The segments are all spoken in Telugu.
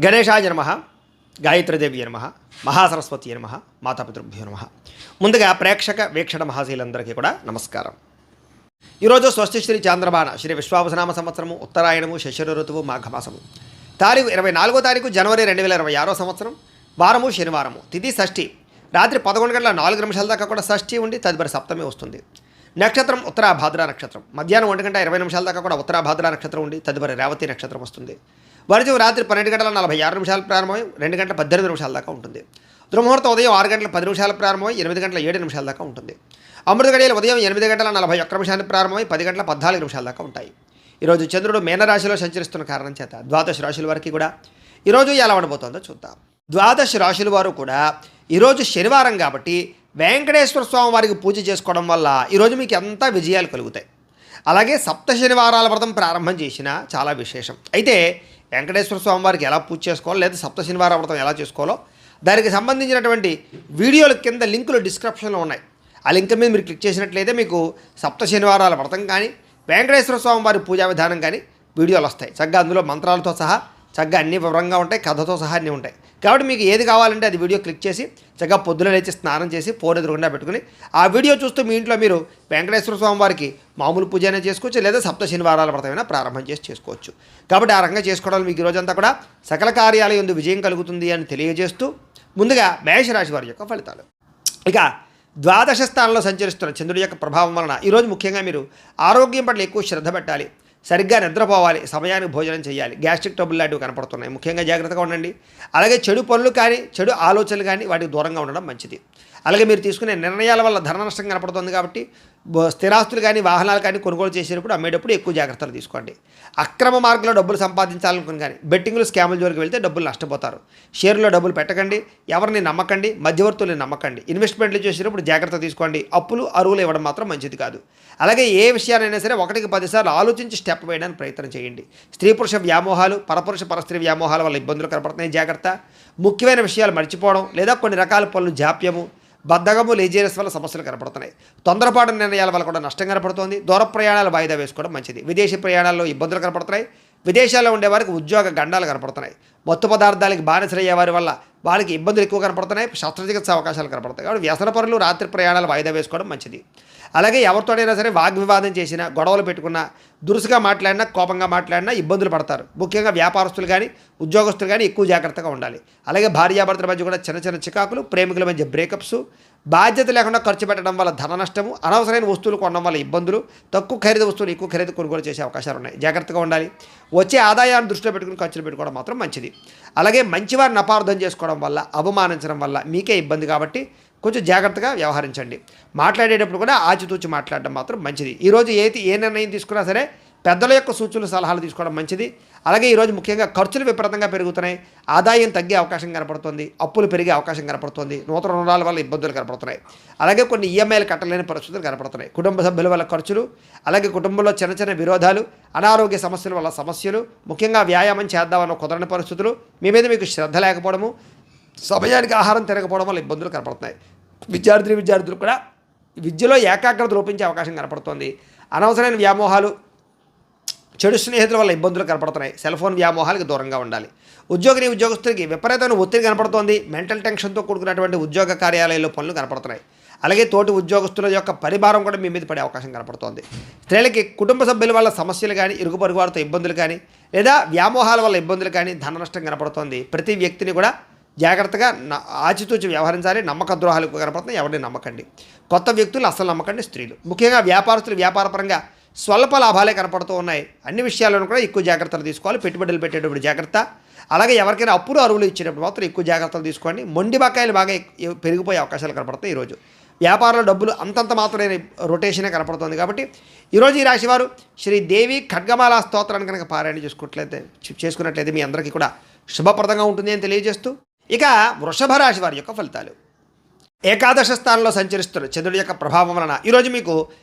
గణేశాయ నమః, గాయత్రీదేవి నమః, మహాసరస్వతి నమః, మాతాపితృభ్యో నమః. ముందుగా ప్రేక్షక వీక్షణ మహాశీలందరికీ కూడా నమస్కారం. ఈరోజు స్వస్తి శ్రీ చాంద్రబాణ శ్రీ విశ్వావసనామ సంవత్సరము ఉత్తరాయణము శశిర ఋతువు మాఘమాసము తారీఖు 24వ తారీఖు జనవరి 2026 సంవత్సరం వారము శనివారము తిథి షష్ఠి రాత్రి 11:04 దాకా కూడా షష్ఠి ఉండి తదుపరి సప్తమి వస్తుంది. నక్షత్రం ఉత్తరాభాద్ర నక్షత్రం మధ్యాహ్నం 1:20 దాకా కూడా ఉత్తరాభాద్ర నక్షత్రం ఉండి తదుపరి రేవతి నక్షత్రం వస్తుంది. వర్జం రాత్రి 12:46 ప్రారంభమై 2:18 దాకా ఉంటుంది. దుర్ముహూర్తం ఉదయం 6:10 ప్రారంభమై 8:07 దాకా ఉంటుంది. అమృత గడియలు ఉదయం 8:41 ప్రారంభమై 10:14 దాకా ఉంటాయి. ఈరోజు చంద్రుడు మీనరాశిలో సంచరిస్తున్న కారణం చేత ద్వాదశ రాశుల వారికి కూడా ఈరోజు ఎలా ఉండబోతుందో చూద్దాం. ద్వాదశ రాశుల వారు కూడా ఈరోజు శనివారం కాబట్టి వెంకటేశ్వర స్వామి వారికి పూజ చేసుకోవడం వల్ల ఈరోజు మీకు ఎంత విజయాలు కలుగుతాయి. అలాగే సప్త శనివారాల వ్రతం ప్రారంభం చేసినా చాలా విశేషం. అయితే వెంకటేశ్వర స్వామి వారికి ఎలా పూజ చేసుకోవాలో లేదా సప్త శనివార వ్రతం ఎలా చేసుకోవాలో దానికి సంబంధించినటువంటి వీడియోల కింద లింకులు డిస్క్రిప్షన్లో ఉన్నాయి. ఆ లింక్ మీద మీరు క్లిక్ చేసినట్లయితే మీకు సప్త శనివారాల వ్రతం కానీ వెంకటేశ్వర స్వామి వారి పూజా విధానం కానీ వీడియోలు వస్తాయి. చక్కగా అందులో మంత్రాలతో సహా చక్కగా అన్ని వివరంగా ఉంటాయి, కథతో సహా అన్నీ ఉంటాయి. కాబట్టి మీకు ఏది కావాలంటే అది వీడియో క్లిక్ చేసి చక్కగా పొద్దున లేచి స్నానం చేసి ఫోన్ ఎదురుగుండా పెట్టుకుని ఆ వీడియో చూస్తూ మీ ఇంట్లో మీరు వెంకటేశ్వర స్వామి వారికి మామూలు పూజ అయినా చేసుకోవచ్చు, లేదా సప్త శనివారాల వ్రతమైనా ప్రారంభం చేసి చేసుకోవచ్చు. కాబట్టి ఆ రకంగా చేసుకోవడం మీకు ఈరోజంతా కూడా సకల కార్యాల యందు విజయం కలుగుతుంది అని తెలియజేస్తూ ముందుగా మేషరాశి వారి యొక్క ఫలితాలు. ఇక ద్వాదశ స్థానంలో సంచరిస్తున్న చంద్రుడి యొక్క ప్రభావం వలన ఈరోజు ముఖ్యంగా మీరు ఆరోగ్యం పట్ల ఎక్కువ శ్రద్ధ పెట్టాలి, సరిగ్గా నిద్రపోవాలి, సమయానికి భోజనం చేయాలి. గ్యాస్ట్రిక్ ట్రబుల్ లాంటివి కనపడుతున్నాయి, ముఖ్యంగా జాగ్రత్తగా ఉండండి. అలాగే చెడు పనులు కానీ చెడు ఆలోచనలు కానీ వాటికి దూరంగా ఉండడం మంచిది. అలాగే మీరు తీసుకునే నిర్ణయాల వల్ల ధన నష్టం కనపడుతుంది కాబట్టి స్థిరాస్తులు కానీ వాహనాలు కానీ కొనుగోలు చేసేటప్పుడు అమ్మేటప్పుడు ఎక్కువ జాగ్రత్తలు తీసుకోండి. అక్రమ మార్గంలో డబ్బులు సంపాదించాలనుకుని కానీ బెట్టింగ్లు స్కాముల జోలికి వెళ్తే డబ్బులు నష్టపోతారు. షేర్లో డబ్బులు పెట్టకండి, ఎవరిని నమ్మకండి, మధ్యవర్తుల్ని నమ్మకండి. ఇన్వెస్ట్మెంట్లు చేసేటప్పుడు జాగ్రత్త తీసుకోండి. అప్పులు అరువులు ఇవ్వడం మాత్రం మంచిది కాదు. అలాగే ఏ విషయానైనా సరే 1కి 10 సార్లు ఆలోచించి స్టెప్ వేయడానికి ప్రయత్నం చేయండి. స్త్రీ పురుష వ్యామోహాలు పరపురుష పరస్త్రీ వ్యామోహాల వల్ల ఇబ్బందులు కనపడుతున్నాయి, జాగ్రత్త. ముఖ్యమైన విషయాలు మర్చిపోవడం లేదా కొన్ని రకాల పనులు జాప్యము బద్ధకము లేజీనెస్ వల్ల సమస్యలు కనపడుతున్నాయి. తొందరపాటు నిర్ణయాల వల్ల కూడా నష్టం కనపడుతోంది. దూర ప్రయాణాలు వాయిదా వేసుకోవడం మంచిది. విదేశీ ప్రయాణాల్లో ఇబ్బందులు కనపడుతున్నాయి. విదేశాల్లో ఉండేవారికి ఉద్యోగ గండాలు కనపడుతున్నాయి. మత్తు పదార్థాలకి బానిసలయ్యే వారి వల్ల వాళ్ళకి ఇబ్బందులు ఎక్కువ కనపడుతున్నాయి. శస్త్రచికిత్స అవకాశాలు కనపడతాయి. కాబట్టి వ్యసన పరులు రాత్రి ప్రయాణాలు వాయిదా వేసుకోవడం మంచిది. అలాగే ఎవరితోనైనా సరే వాగ్వివాదం చేసినా గొడవలు పెట్టుకున్నా దురుసుగా మాట్లాడినా కోపంగా మాట్లాడినా ఇబ్బందులు పడతారు. ముఖ్యంగా వ్యాపారస్తులు కానీ ఉద్యోగస్తులు కానీ ఎక్కువ జాగ్రత్తగా ఉండాలి. అలాగే భార్యాభర్తల మధ్య కూడా చిన్న చిన్న చికాకులు, ప్రేమికుల మధ్య బ్రేకప్స్, బాధ్యత లేకుండా ఖర్చు పెట్టడం వల్ల ధన నష్టము, అనవసరమైన వస్తువులు కొనడం వల్ల ఇబ్బందులు, తక్కువ ఖరీదు వస్తువులు ఎక్కువ ఖరీదు కొనుగోలు చేసే అవకాశాలు ఉన్నాయి. జాగ్రత్తగా ఉండాలి. వచ్చే ఆదాయాన్ని దృష్టిలో పెట్టుకుని ఖర్చులు పెట్టుకోవడం మాత్రం మంచిది. అలాగే మంచివారిని అపార్థం చేసుకోవడం వల్ల అవమానించడం వల్ల మీకే ఇబ్బంది కాబట్టి కొంచెం జాగ్రత్తగా వ్యవహరించండి. మాట్లాడేటప్పుడు కూడా ఆచితూచి మాట్లాడడం మాత్రం మంచిది. ఈరోజు ఏ నిర్ణయం తీసుకున్నా సరే పెద్దల యొక్క సూచనలు సలహాలు తీసుకోవడం మంచిది. అలాగే ఈరోజు ముఖ్యంగా ఖర్చులు విపరీతంగా పెరుగుతున్నాయి, ఆదాయం తగ్గే అవకాశం కనపడుతుంది, అప్పులు పెరిగే అవకాశం కనపడుతుంది, నూతన రుణాల వల్ల ఇబ్బందులు కనపడుతున్నాయి. అలాగే కొన్ని ఈఎంఐలు కట్టలేని పరిస్థితులు కనపడుతున్నాయి. కుటుంబ సభ్యుల వల్ల ఖర్చులు, అలాగే కుటుంబంలో చిన్న చిన్న విరోధాలు, అనారోగ్య సమస్యల వల్ల సమస్యలు, ముఖ్యంగా వ్యాయామం చేద్దామన్న కుదరని పరిస్థితులు, మీ మీద మీకు శ్రద్ధ లేకపోవడము, సమయానికి ఆహారం తినకపోవడం వల్ల ఇబ్బందులు కనపడుతున్నాయి. విద్యార్థులు కూడా విద్యలో ఏకాగ్రత లోపించే అవకాశం కనపడుతుంది. అనవసరమైన వ్యామోహాలు, చెడు స్నేహితుల వల్ల ఇబ్బందులు కనపడుతున్నాయి. సెల్ ఫోన్ వ్యామోహాలకు దూరంగా ఉండాలి. ఉద్యోగస్తులకి విపరీతమైన ఒత్తిడి కనపడుతోంది. మెంటల్ టెన్షన్తో కూడుకున్నటువంటి ఉద్యోగ కార్యాలయాల్లో పనులు కనపడుతున్నాయి. అలాగే తోటి ఉద్యోగస్తుల యొక్క పరిభారం కూడా మీ మీద పడే అవకాశం కనపడుతోంది. స్త్రీలకి కుటుంబ సభ్యుల వల్ల సమస్యలు కానీ ఇరుగు పొరుగు వారితో ఇబ్బందులు కానీ లేదా వ్యామోహాల వల్ల ఇబ్బందులు కానీ ధన నష్టం కనపడుతోంది. ప్రతి వ్యక్తిని కూడా జాగ్రత్తగా ఆచితూచి వ్యవహరించాలి. నమ్మక ద్రోహాలు కనపడుతున్నాయి, ఎవరిని నమ్మకండి. కొత్త వ్యక్తులు అసలు నమ్మకండి. స్త్రీలు ముఖ్యంగా వ్యాపారస్తులు వ్యాపారపరంగా స్వల్ప లాభాలే కనపడుతూ ఉన్నాయి. అన్ని విషయాలను కూడా ఎక్కువ జాగ్రత్తలు తీసుకోవాలి. పెట్టుబడులు పెట్టేటప్పుడు జాగ్రత్త. అలాగే ఎవరికైనా అప్పులు అరువులు ఇచ్చేటప్పుడు మాత్రం ఎక్కువ జాగ్రత్తలు తీసుకోండి. మొండి బకాయిలు బాగా పెరిగిపోయే అవకాశాలు కనపడతాయి. ఈరోజు వ్యాపారంలో డబ్బులు అంతంత మాత్రమే రొటేషనే కనపడుతుంది. కాబట్టి ఈరోజు ఈ రాశివారు శ్రీదేవి ఖడ్గమాల స్తోత్రాన్ని కనుక పారాయణ చేసుకున్నట్లయితే మీ అందరికీ కూడా శుభప్రదంగా ఉంటుంది అని తెలియజేస్తూ ఇక వృషభ రాశి వారి యొక్క ఫలితాలు. ఏకాదశ స్థానంలో సంచరిస్తున్న చంద్రుడి యొక్క ప్రభావం వలన ఈరోజు మీకు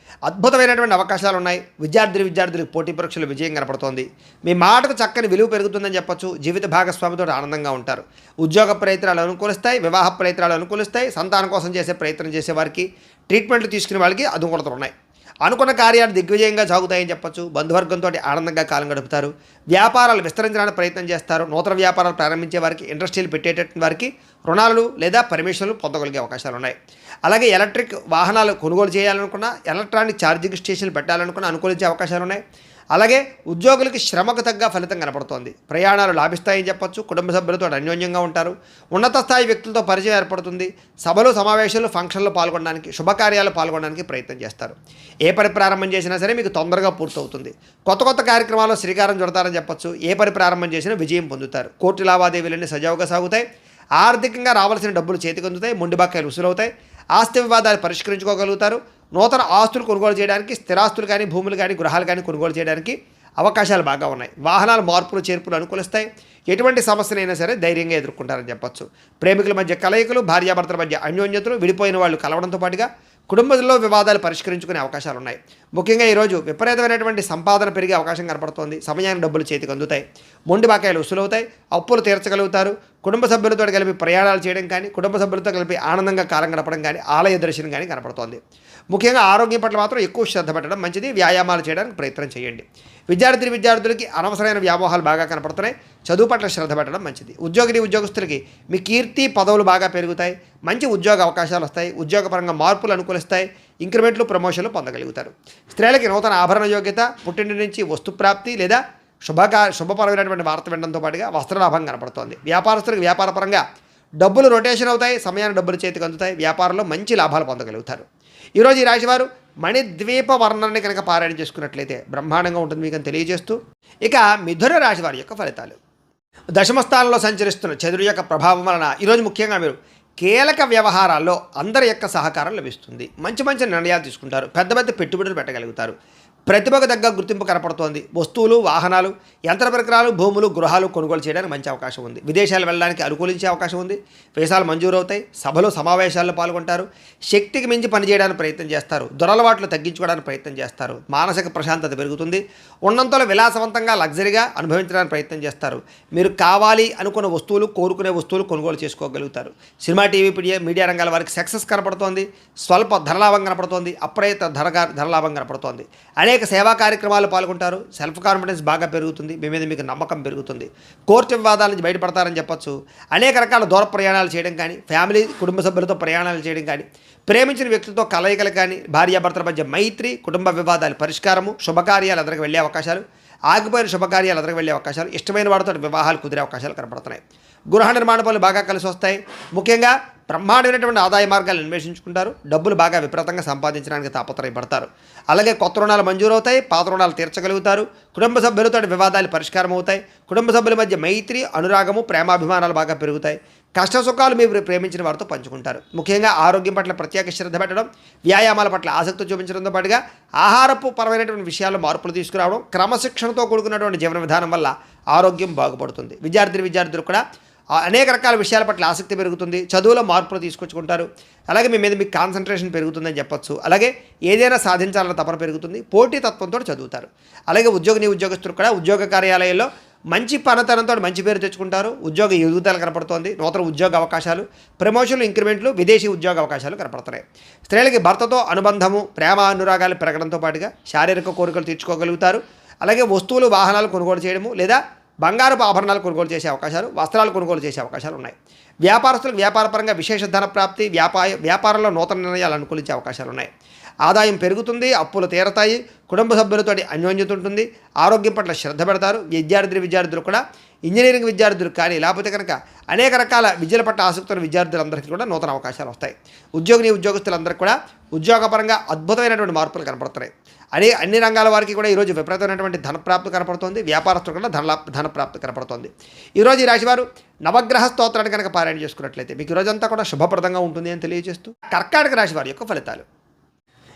అద్భుతమైనటువంటి అవకాశాలు ఉన్నాయి. విద్యార్థులకు పోటీ పరీక్షలు విజయం కనపడుతోంది. మీ మాటకు చక్కని విలువ పెరుగుతుందని చెప్పొచ్చు. జీవిత భాగస్వామితో ఆనందంగా ఉంటారు. ఉద్యోగ ప్రయత్నాలు అనుకూలిస్తాయి, వివాహ ప్రయత్నాలు అనుకూలిస్తాయి. సంతానం కోసం చేసే ప్రయత్నం చేసే వారికి, ట్రీట్మెంట్లు తీసుకునే వాళ్ళకి అనుకూలతలు ఉన్నాయి. అనుకున్న కార్యాలు దిగ్విజయంగా సాగుతాయని చెప్పొచ్చు. బంధువర్గంతో ఆనందంగా కాలం గడుపుతారు. వ్యాపారాలు విస్తరించడానికి ప్రయత్నం చేస్తారు. నూతన వ్యాపారాలు ప్రారంభించే వారికి, ఇండస్ట్రీలు పెట్టేటటువంటి వారికి రుణాలు లేదా పర్మిషన్లు పొందగలిగే అవకాశాలు ఉన్నాయి. అలాగే ఎలక్ట్రిక్ వాహనాలు కొనుగోలు చేయాలనుకున్నా, ఎలక్ట్రానిక్ ఛార్జింగ్ స్టేషన్లు పెట్టాలనుకున్నా అనుకూలించే అవకాశాలు ఉన్నాయి. అలాగే ఉద్యోగులకి శ్రమకు తగ్గ ఫలితం కనపడుతోంది. ప్రయాణాలు లాభిస్తాయని చెప్పొచ్చు. కుటుంబ సభ్యులతో అన్యోన్యంగా ఉంటారు. ఉన్నత స్థాయి వ్యక్తులతో పరిచయం ఏర్పడుతుంది. సభలు, సమావేశాలు, ఫంక్షన్లు పాల్గొనడానికి, శుభకార్యాలు పాల్గొనడానికి ప్రయత్నం చేస్తారు. ఏ పని ప్రారంభం చేసినా సరే మీకు తొందరగా పూర్తవుతుంది. కొత్త కొత్త కార్యక్రమాల్లో శ్రీకారం చుడతారని చెప్పొచ్చు. ఏ పని ప్రారంభం చేసినా విజయం పొందుతారు. కోర్టు లావాదేవీలన్నీ సజావుగా సాగుతాయి. ఆర్థికంగా రావాల్సిన డబ్బులు చేతికి అందుతాయి. మొండి బకాయిలు వసూలవుతాయి. ఆస్తి వివాదాలు పరిష్కరించుకోగలుగుతారు. నూతన ఆస్తులు కొనుగోలు చేయడానికి, స్థిరాస్తులు కానీ, భూములు కానీ, గృహాలు కానీ కొనుగోలు చేయడానికి అవకాశాలు బాగా ఉన్నాయి. వాహనాల మార్పులు, చేర్పులు అనుకూలిస్తాయి. ఎటువంటి సమస్యనైనా సరే ధైర్యంగా ఎదుర్కొంటారని చెప్పొచ్చు. ప్రేమికుల మధ్య కలయికలు, భార్యాభర్తల మధ్య అన్యోన్యతలు, విడిపోయిన వాళ్ళు కలవడంతో పాటుగా కుటుంబంలో వివాదాలు పరిష్కరించుకునే అవకాశాలు ఉన్నాయి. ముఖ్యంగా ఈరోజు విపరీతమైనటువంటి సంపాదన పెరిగే అవకాశం కనపడుతోంది. సమయానికి డబ్బులు చేతికి అందుతాయి. మొండి బాకాయలు వసూలవుతాయి. అప్పులు తీర్చగలుగుతారు. కుటుంబ సభ్యులతో కలిపి ప్రయాణాలు చేయడం కానీ, కుటుంబ సభ్యులతో కలిపి ఆనందంగా కాలం గడపడం కానీ, ఆలయ దర్శనం కానీ కనపడుతోంది. ముఖ్యంగా ఆరోగ్యం పట్ల మాత్రం ఎక్కువ శ్రద్ధ పెట్టడం మంచిది. వ్యాయామాలు చేయడానికి ప్రయత్నం చేయండి. విద్యార్థులకి అనవసరమైన వ్యామోహాలు బాగా కనపడుతున్నాయి. చదువు పట్ల శ్రద్ధ పెట్టడం మంచిది. ఉద్యోగస్తులకి మీ కీర్తి, పదవులు బాగా పెరుగుతాయి. మంచి ఉద్యోగ అవకాశాలు వస్తాయి. ఉద్యోగపరంగా మార్పులు అనుకూలిస్తాయి. ఇంక్రిమెంట్లు, ప్రమోషన్లు పొందగలుగుతారు. స్త్రీలకి నూతన ఆభరణ యోగ్యత, పుట్టింటి నుంచి వస్తుప్రాప్తి లేదా శుభపరమైనటువంటి వార్త వినడంతో పాటుగా వస్త్రలాభం కనపడుతోంది. వ్యాపారస్తులకు వ్యాపారపరంగా డబ్బులు రొటేషన్ అవుతాయి. సమయాన్ని డబ్బులు చేతికి అందుతాయి. వ్యాపారంలో మంచి లాభాలు పొందగలుగుతారు. ఈరోజు ఈ రాశివారు మణిద్వీప వర్ణాన్ని కనుక పారాయణ చేసుకున్నట్లయితే బ్రహ్మాండంగా ఉంటుంది మీకని తెలియజేస్తూ, ఇక మిథున రాశి వారి యొక్క ఫలితాలు. దశమస్థానంలో సంచరిస్తున్న చంద్రుడి యొక్క ప్రభావం వలన ఈరోజు ముఖ్యంగా మీరు కీలక వ్యవహారాల్లో అందరి యొక్క సహకారం లభిస్తుంది. మంచి మంచి నిర్ణయాలు తీసుకుంటారు. పెద్ద పెద్ద పెట్టుబడులు పెట్టగలుగుతారు. ప్రతిభకు తగ్గ గుర్తింపు కనపడుతోంది. వస్తువులు, వాహనాలు, యంత్ర పరికరాలు, భూములు, గృహాలు కొనుగోలు చేయడానికి మంచి అవకాశం ఉంది. విదేశాలు వెళ్ళడానికి అనుకూలించే అవకాశం ఉంది. వీసాలు మంజూరు అవుతాయి. సభలు, సమావేశాల్లో పాల్గొంటారు. శక్తికి మించి పనిచేయడానికి ప్రయత్నం చేస్తారు. దురలవాట్లు తగ్గించుకోవడానికి ప్రయత్నం చేస్తారు. మానసిక ప్రశాంతత పెరుగుతుంది. ఉన్నంతలో విలాసవంతంగా, లగ్జరీగా అనుభవించడానికి ప్రయత్నం చేస్తారు. మీరు కావాలి అనుకున్న వస్తువులు, కోరుకునే వస్తువులు కొనుగోలు చేసుకోగలుగుతారు. సినిమా, టీవీ, మీడియా రంగాల వారికి సక్సెస్ కనపడుతోంది. స్వల్ప ధనలాభం కనపడుతోంది. అప్రయత్న ధనలాభం కనపడుతోంది. అనేక సేవా కార్యక్రమాలు పాల్గొంటారు. సెల్ఫ్ కాన్ఫిడెన్స్ బాగా పెరుగుతుంది. మీ మీద మీకు నమ్మకం పెరుగుతుంది. కోర్టు వివాదాల నుంచి బయటపడతారని చెప్పొచ్చు. అనేక రకాల దూర ప్రయాణాలు చేయడం కానీ, ఫ్యామిలీ, కుటుంబ సభ్యులతో ప్రయాణాలు చేయడం కానీ, ప్రేమించిన వ్యక్తులతో కలయికలు కానీ, భార్యాభర్తల మధ్య మైత్రి, కుటుంబ వివాదాల పరిష్కారము, శుభకార్యాలు ఎదురుకు వెళ్ళే అవకాశాలు, ఆగిపోయిన శుభకార్యాలు ఎదురుకు వెళ్ళే అవకాశాలు, ఇష్టమైన వారితో వివాహాలు కుదిరే అవకాశాలు కనపడుతున్నాయి. గృహ నిర్మాణ పనులు బాగా కలిసి వస్తాయి. ముఖ్యంగా బ్రహ్మాండమైనటువంటి ఆదాయ మార్గాలు అన్వేషించుకుంటారు. డబ్బులు బాగా విపరీతంగా సంపాదించడానికి తాపత్రయపడతారు. అలాగే కొత్త రుణాలు మంజూరవుతాయి. పాత రుణాలు తీర్చగలుగుతారు. కుటుంబ సభ్యులతో వివాదాలు పరిష్కారం అవుతాయి. కుటుంబ సభ్యుల మధ్య మైత్రి, అనురాగము, ప్రేమాభిమానాలు బాగా పెరుగుతాయి. కష్ట సుఖాలు మీరు ప్రేమించిన వారితో పంచుకుంటారు. ముఖ్యంగా ఆరోగ్యం పట్ల ప్రత్యేక శ్రద్ధ పెట్టడం, వ్యాయామాల పట్ల ఆసక్తి చూపించడంతో పాటుగా ఆహారపు పరమైనటువంటి విషయాల్లో మార్పులు తీసుకురావడం, క్రమశిక్షణతో కూడుకున్నటువంటి జీవన విధానం వల్ల ఆరోగ్యం బాగుపడుతుంది. విద్యార్థులు కూడా అనేక రకాల విషయాల పట్ల ఆసక్తి పెరుగుతుంది. చదువులో మార్పులు తీసుకొచ్చుకుంటారు. అలాగే మీ మీద మీకు కాన్సన్ట్రేషన్ పెరుగుతుందని చెప్పొచ్చు. అలాగే ఏదైనా సాధించాలన్న తపన పెరుగుతుంది. పోటీ తత్వంతో చదువుతారు. అలాగే ఉద్యోగస్తులు కూడా ఉద్యోగ కార్యాలయాల్లో మంచి పనితనంతో మంచి పేరు తెచ్చుకుంటారు. ఉద్యోగ ఎదుగుదల కనపడుతోంది. నూతన ఉద్యోగ అవకాశాలు, ప్రమోషన్లు, ఇంక్రిమెంట్లు, విదేశీ ఉద్యోగ అవకాశాలు కనపడుతున్నాయి. స్త్రీలకి భర్తతో అనుబంధము, ప్రేమ, అనురాగాలు పెరగడంతో పాటుగా శారీరక కోరికలు తీర్చుకోగలుగుతారు. అలాగే వస్తువులు, వాహనాలు కొనుగోలు చేయడము లేదా బంగారపు ఆభరణాలు కొనుగోలు చేసే అవకాశాలు, వస్త్రాలు కొనుగోలు చేసే అవకాశాలు ఉన్నాయి. వ్యాపారస్తులకు వ్యాపారపరంగా విశేష ధన ప్రాప్తి, వ్యాపారంలో నూతన నిర్ణయాలు అనుకూలించే అవకాశాలు ఉన్నాయి. ఆదాయం పెరుగుతుంది. అప్పులు తీరతాయి. కుటుంబ సభ్యులతో అన్యోన్యత ఉంటుంది. ఆరోగ్యం పట్ల శ్రద్ధ పెడతారు. విద్యార్థులు కూడా, ఇంజనీరింగ్ విద్యార్థులు కానీ, లేకపోతే కనుక అనేక రకాల విద్యల పట్ల ఆసక్తి ఉన్న విద్యార్థులందరికీ కూడా నూతన అవకాశాలు వస్తాయి. ఉద్యోగస్తులందరికీ కూడా ఉద్యోగపరంగా అద్భుతమైనటువంటి మార్పులు కనపడుతున్నాయి. అన్ని రంగాల వారికి కూడా ఈరోజు విపరీతమైనటువంటి ధనప్రాప్తి కనపడుతుంది. వ్యాపారస్తులు కూడా ధనప్రాప్తి కనపడుతుంది. ఈరోజు ఈ రాశివారు నవగ్రహ స్తోత్రాన్ని కనుక పారాయణ చేసుకున్నట్లయితే మీకు ఈరోజంతా కూడా శుభప్రదంగా ఉంటుంది అని తెలియజేస్తూ, కర్కాటక రాశి వారి యొక్క ఫలితాలు.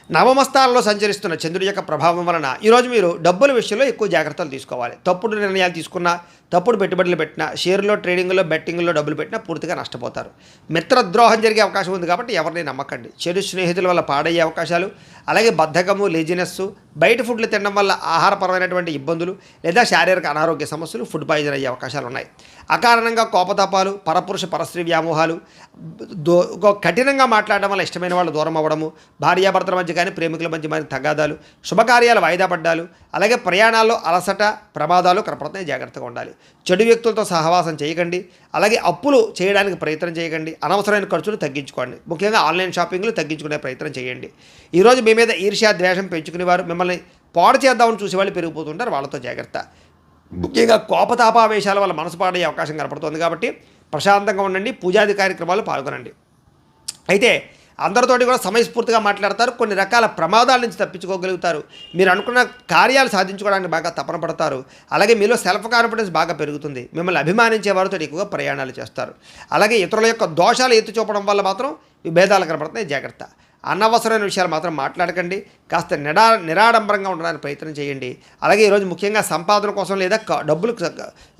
నవమస్థానంలో సంచరిస్తున్న చంద్రుడి యొక్క ప్రభావం వలన ఈరోజు మీరు డబ్బుల విషయంలో ఎక్కువ జాగ్రత్తలు తీసుకోవాలి. తప్పుడు నిర్ణయాలు తీసుకున్నా, తప్పుడు పెట్టుబడులు పెట్టినా, షేర్లో, ట్రేడింగ్లో, బెట్టింగ్లో డబ్బులు పెట్టినా పూర్తిగా నష్టపోతారు. మిత్రద్రోహం జరిగే అవకాశం ఉంది కాబట్టి ఎవరిని నమ్మకండి. చెడు స్నేహితుల వల్ల పాడయ్యే అవకాశాలు, అలాగే బద్ధకము, లేజినెస్, బయట ఫుడ్లు తినడం వల్ల ఆహారపరమైనటువంటి ఇబ్బందులు లేదా శారీరక అనారోగ్య సమస్యలు, ఫుడ్ పాయిజన్ అయ్యే అవకాశాలు ఉన్నాయి. అకారణంగా కోపతాపాలు, పరపురుష పరస్త్రీ వ్యామోహాలు, కఠినంగా మాట్లాడడం వల్ల ఇష్టమైన వాళ్ళు దూరం అవ్వడము, భార్యాభర్తల మధ్య కానీ ప్రేమికుల మధ్య మరి తగాదాలు, శుభకార్యాలు వాయిదా పడ్డాలు, అలాగే ప్రయాణాల్లో అలసట, ప్రమాదాలు కనపడుతున్నాయి. జాగ్రత్తగా ఉండాలి. చెడు వ్యక్తులతో సహవాసం చేయకండి. అలాగే అప్పులు చేయడానికి ప్రయత్నం చేయకండి. అనవసరమైన ఖర్చులు తగ్గించుకోండి. ముఖ్యంగా ఆన్లైన్ షాపింగ్లు తగ్గించుకునే ప్రయత్నం చేయండి. ఈరోజు మీ మీద ఈర్ష్య, ద్వేషం పెంచుకునేవారు, మిమ్మల్ని పాడు చేద్దామని చూసేవాళ్ళు పెరిగిపోతుంటారు. వాళ్ళతో జాగ్రత్త. ముఖ్యంగా కోపతాపావేశాల వల్ల మనసు పాడయ్యే అవకాశం కనపడుతుంది. కాబట్టి ప్రశాంతంగా ఉండండి. పూజాది కార్యక్రమాలు పాల్గొనండి. అయితే అందరితోటి కూడా సమయస్ఫూర్తిగా మాట్లాడతారు. కొన్ని రకాల ప్రమాదాల నుంచి తప్పించుకోగలుగుతారు. మీరు అనుకున్న కార్యాలు సాధించుకోవడానికి బాగా తపన పడతారు. అలాగే మీలో సెల్ఫ్ కాన్ఫిడెన్స్ బాగా పెరుగుతుంది. మిమ్మల్ని అభిమానించే వారితో ఎక్కువగా ప్రయాణాలు చేస్తారు. అలాగే ఇతరుల యొక్క దోషాలు ఎత్తి చూపడం వల్ల మాత్రం విభేదాలు కనపడుతున్నాయి. జాగ్రత్త. అనవసరమైన విషయాలు మాత్రం మాట్లాడకండి. కాస్త నిరాడంబరంగా ఉండడానికి ప్రయత్నం చేయండి. అలాగే ఈరోజు ముఖ్యంగా సంపాదన కోసం లేదా డబ్బులు